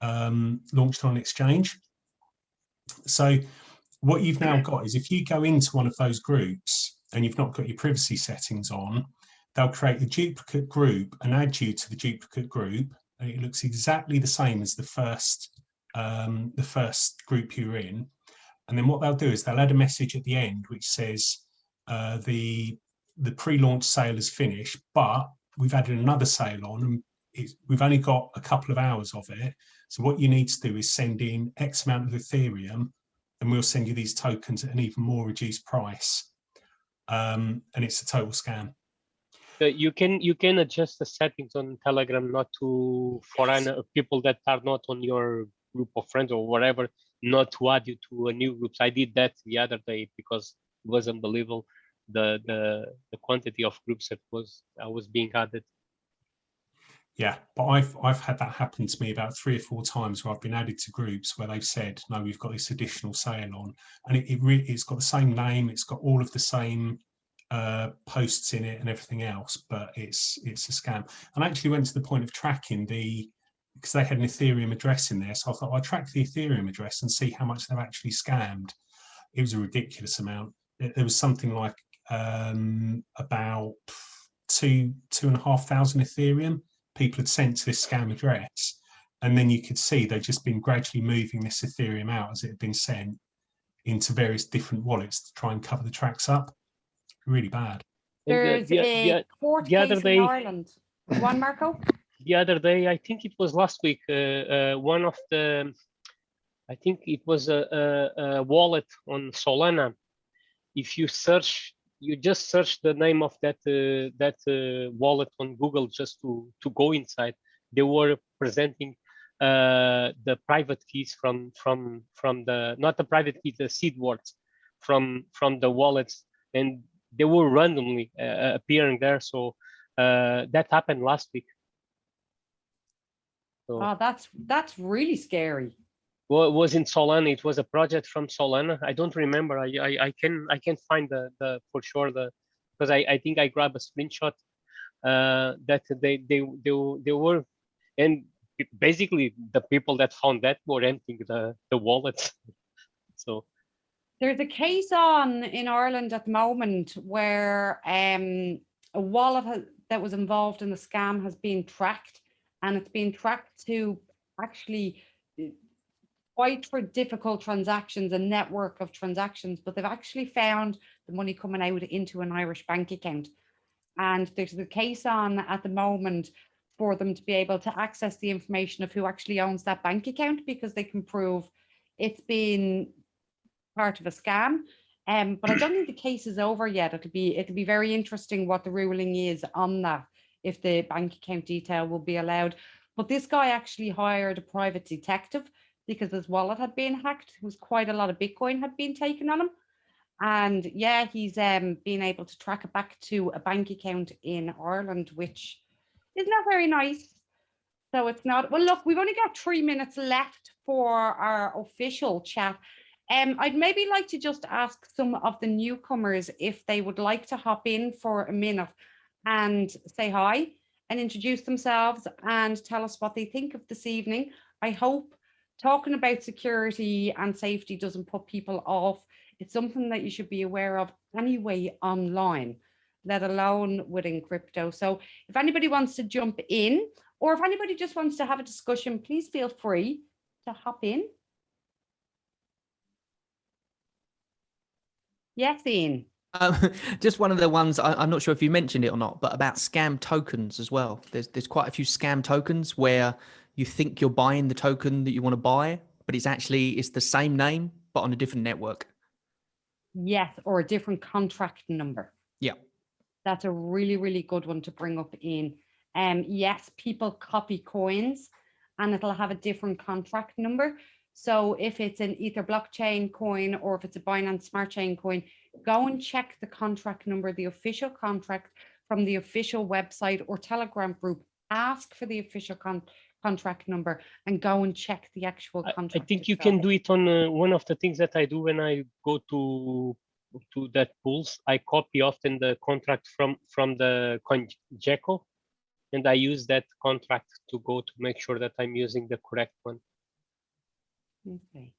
on exchange. So what you've now got is, if you go into one of those groups and you've not got your privacy settings on, they'll create a duplicate group and add you to the duplicate group, and it looks exactly the same as the first group you're in. And then what they'll do is they'll add a message at the end which says the pre-launch sale is finished, but we've added another sale on, and we've only got a couple of hours of it. So what you need to do is send in X amount of Ethereum, and we'll send you these tokens at an even more reduced price. And it's a total scam. You can adjust the settings on Telegram not to foreign people that are not on your group of friends or whatever, not to add you to a new group. I did that the other day because it was unbelievable the quantity of groups that I was being added. Yeah, but I've had that happen to me about 3 or 4 times where I've been added to groups where they've said, no, we've got this additional sale on, and it's got the same name, it's got all of the same posts in it and everything else, but it's a scam. And I actually went to the point of tracking because they had an Ethereum address in there, so I thought I'd track the Ethereum address and see how much they've actually scammed. It was a ridiculous amount. There was something like about 2,500 Ethereum people had sent to this scam address, and then you could see they'd just been gradually moving this Ethereum out as it had been sent. into various different wallets to try and cover the tracks up. Really bad. There's a court the other case day, in Ireland. Go on, Marco. The other day, I think it was last week, one of the, I think it was a wallet on Solana. If you search, you just search the name of that wallet on Google just to go inside. They were presenting the private keys from the, not the private keys, the seed words from the wallets, and they were randomly appearing there. So that happened last week. So, Oh, that's really scary. well, it was in Solana. It was a project from Solana. I don't remember. I can find the for sure the, because I think I grabbed a screenshot that they were, and basically the people that found that were emptying the wallets. So There's a case on in Ireland at the moment where a wallet that was involved in the scam has been tracked, and it's been tracked to actually quite for difficult transactions, a network of transactions, but they've actually found the money coming out into an Irish bank account. And there's a case on at the moment for them to be able to access the information of who actually owns that bank account, because they can prove it's been part of a scam. But I don't think the case is over yet. It'll be very interesting what the ruling is on that, if the bank account detail will be allowed. But this guy actually hired a private detective because his wallet had been hacked. It was quite a lot of Bitcoin had been taken on him. And yeah, he's been able to track it back to a bank account in Ireland, which is not very nice. So it's not, well, look, we've only got 3 minutes left for our official chat. I'd maybe like to just ask some of the newcomers if they would like to hop in for a minute and say hi and introduce themselves and tell us what they think of this evening. I hope talking about security and safety doesn't put people off. It's something that you should be aware of anyway online, let alone within crypto. So if anybody wants to jump in, or if anybody just wants to have a discussion, please feel free to hop in. Yes, Ian. Just one of the ones, I'm not sure if you mentioned it or not, but about scam tokens as well. There's quite a few scam tokens where you think you're buying the token that you want to buy, but it's the same name, but on a different network. Yes, or a different contract number. Yeah. That's a really, really good one to bring up in. Yes, people copy coins and it'll have a different contract number. So if it's an Ether blockchain coin or if it's a Binance Smart Chain coin, go and check the contract number, the official contract from the official website or Telegram group. Ask for the official contract number and go and check the actual contract. I think you can do it on one of the things that I do when I go to that pools. I copy often the contract from the CoinGecko, and I use that contract to go to make sure that I'm using the correct one. Okay.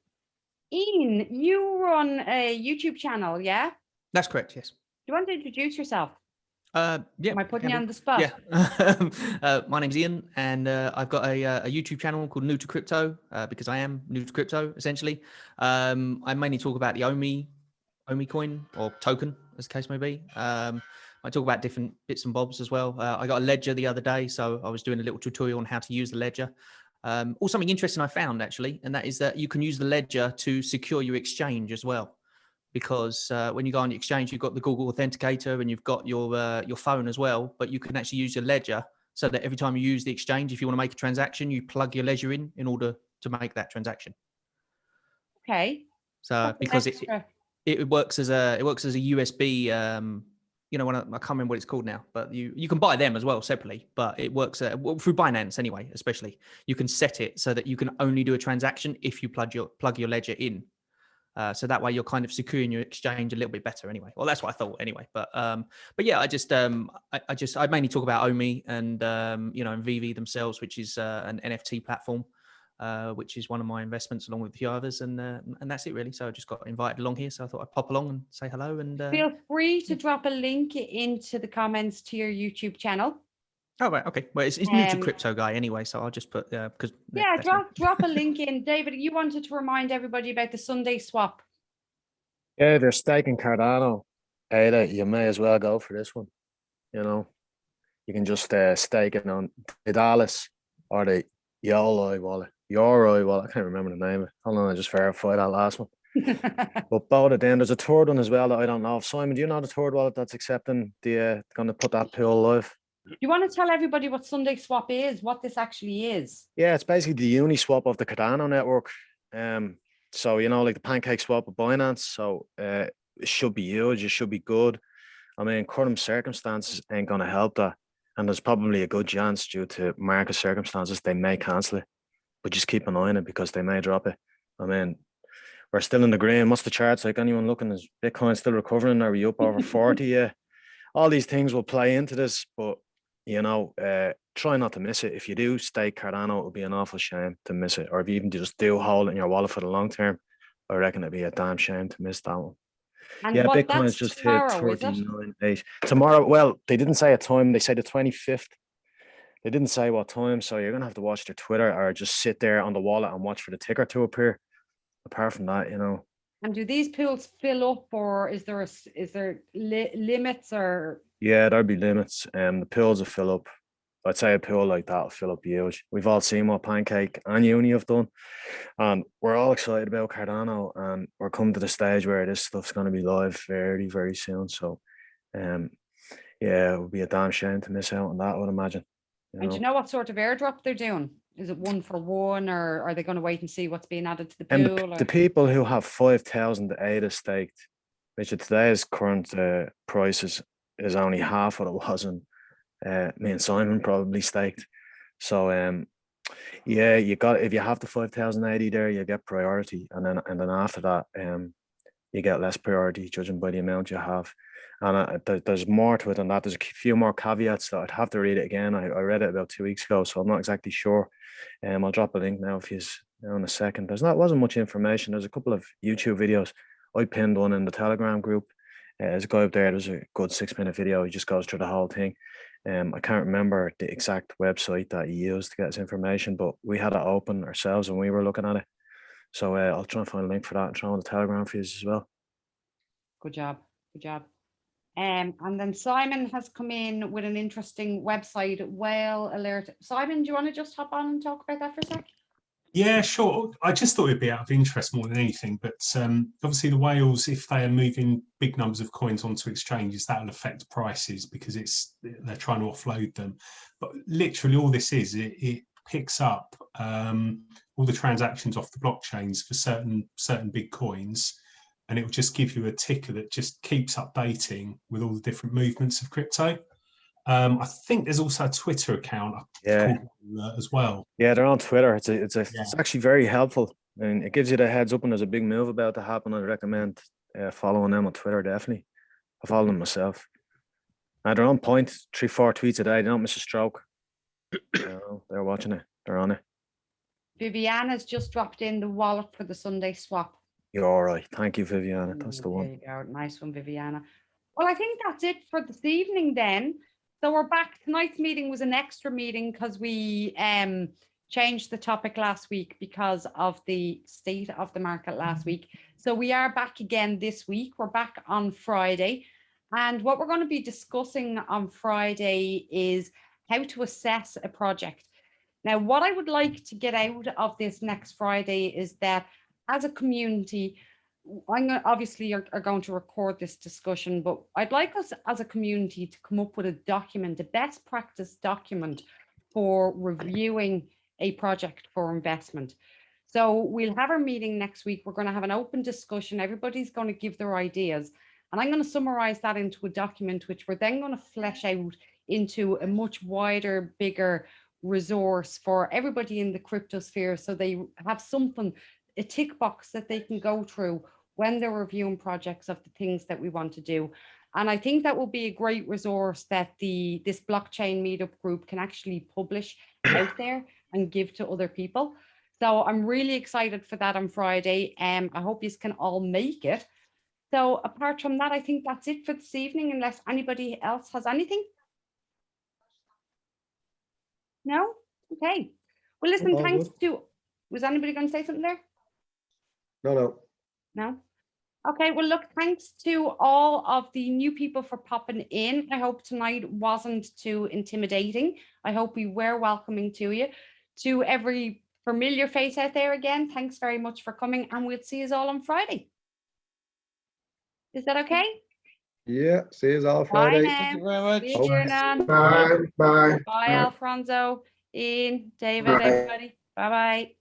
Ian, you run a YouTube channel, yeah? That's correct, yes. Do you want to introduce yourself? Yeah. Am I putting you on the spot? Yeah. My name's Ian, and I've got a YouTube channel called New to Crypto because I am new to crypto, essentially. I mainly talk about the Omi coin or token, as the case may be. I talk about different bits and bobs as well. I got a ledger the other day, so I was doing a little tutorial on how to use the ledger. Or something interesting I found actually, and that is that you can use the ledger to secure your exchange as well. Because when you go on the exchange, you've got the Google Authenticator and you've got your phone as well, but you can actually use your ledger so that every time you use the exchange, if you want to make a transaction, you plug your ledger in order to make that transaction. Okay. So because it works as a USB. I can't remember what it's called now, but you can buy them as well separately, but it works through Binance anyway, especially. You can set it so that you can only do a transaction if you plug your ledger in. So that way you're kind of securing your exchange a little bit better anyway. Well, that's what I thought anyway. But yeah, I mainly talk about Omi and and VV themselves, which is an NFT platform, which is one of my investments along with a few others, and that's it really. So I just got invited along here, so I thought I'd pop along and say hello. And feel free to drop a link into the comments to your YouTube channel. Oh, right. Okay. Well, it's new to crypto guy anyway, so I'll just put drop a link in. David, you wanted to remind everybody about the Sunday swap. Yeah, they're staking Cardano. Ada, you may as well go for this one. You know, you can just stake it on the Dallas or the YOLO wallet. Yoroi wallet. I can't remember the name of it. Hold on, I just verified that last one. But both of them, there's a third one as well that I don't know of. Simon, do you know the third wallet that's accepting the going to put that pool live? Do you want to tell everybody what Sunday Swap is, what this actually is? Yeah, it's basically the Uniswap of the Cardano network. So you know, like the Pancake Swap of Binance. So it should be huge. It should be good. I mean, current circumstances ain't going to help that, and there's probably a good chance due to market circumstances they may cancel it. But just keep an eye on it because they may drop it. I mean, we're still in the green. What's the charts like? Anyone looking? Is Bitcoin still recovering? Are we up over 40? Yeah. All these things will play into this, but you know, try not to miss it. If you do stake Cardano, it would be an awful shame to miss it. Or if you even just do hold it in your wallet for the long term, I reckon it'd be a damn shame to miss that one. And Yeah, what, Bitcoin's that's just hit tomorrow, is it? 39.8. Tomorrow, well, they didn't say a time. They said the 25th. They didn't say what time, so you're gonna have to watch their Twitter or just sit there on the wallet and watch for the ticker to appear. Apart from that, you know. And do these pools fill up, or is there limits, or? Yeah, there'd be limits. The pools will fill up. I'd say a pool like that will fill up huge. We've all seen what Pancake and Uni have done, and we're all excited about Cardano, and we're coming to the stage where this stuff's going to be live very, very soon. So, yeah, it would be a damn shame to miss out on that, I would imagine. And do you know what sort of airdrop they're doing? Is it 1 for 1, or are they going to wait and see what's being added to the And pool? the people who have 5,000 ADA staked, which at today's current prices is only half what it was, and me and Simon probably staked. So yeah, you got, if you have the 5,080 there, you get priority, and then after that, you get less priority judging by the amount you have. And there's more to it than that. There's a few more caveats that I'd have to read it again. I read it about 2 weeks ago, so I'm not exactly sure. I'll drop a link now if you in a second. Wasn't much information. There's a couple of YouTube videos. I pinned one in the Telegram group. There's a guy up there. There's a good 6-minute video. He just goes through the whole thing. I can't remember the exact website that he used to get his information, but we had it open ourselves when we were looking at it. So I'll try and find a link for that and throw on the Telegram for you as well. Good job. Good job. And then Simon has come in with an interesting website, Whale Alert. Simon, do you want to just hop on and talk about that for a sec? Yeah, sure. I just thought it'd be out of interest more than anything, but obviously the whales, if they are moving big numbers of coins onto exchanges, that will affect prices because they're trying to offload them. But literally all this is, it picks up all the transactions off the blockchains for certain big coins, and it will just give you a ticker that just keeps updating with all the different movements of crypto. I think there's also a Twitter account as well. Yeah, they're on Twitter. It's actually very helpful, and it gives you the heads up when there's a big move about to happen. I'd recommend following them on Twitter, definitely. I follow them myself. And they're on point, 3-4 tweets a day. They don't miss a stroke. They're watching it. They're on it. Viviana's just dropped in the wallet for the Sunday swap. You're all right. Thank you, Viviana. That's the one. There you go. Nice one, Viviana. Well, I think that's it for this evening then. So we're back. Tonight's meeting was an extra meeting because we changed the topic last week because of the state of the market last week. So we are back again this week. We're back on Friday. And what we're going to be discussing on Friday is how to assess a project. Now, what I would like to get out of this next Friday is that as a community, obviously are going to record this discussion, but I'd like us as a community to come up with a document, a best practice document for reviewing a project for investment. So we'll have our meeting next week. We're going to have an open discussion. Everybody's going to give their ideas. And I'm going to summarize that into a document, which we're then going to flesh out into a much wider, bigger resource for everybody in the crypto sphere. So they have something, a tick box that they can go through when they're reviewing projects of the things that we want to do. And I think that will be a great resource that this blockchain meetup group can actually publish out there and give to other people. So I'm really excited for that on Friday. I hope you can all make it. So apart from that, I think that's it for this evening, unless anybody else has anything. No? Okay. Well, listen, thanks to, was anybody going to say something there? No. No? Okay, well, look, thanks to all of the new people for popping in. I hope tonight wasn't too intimidating. I hope we were welcoming to you. To every familiar face out there again, thanks very much for coming, and we'll see you all on Friday. Is that okay? Yeah, see you all Bye Friday. now. Thank you very much. See you, Kieran. Bye. Bye. Bye, Alfonso, Ian, David, Bye. everybody. Bye-bye.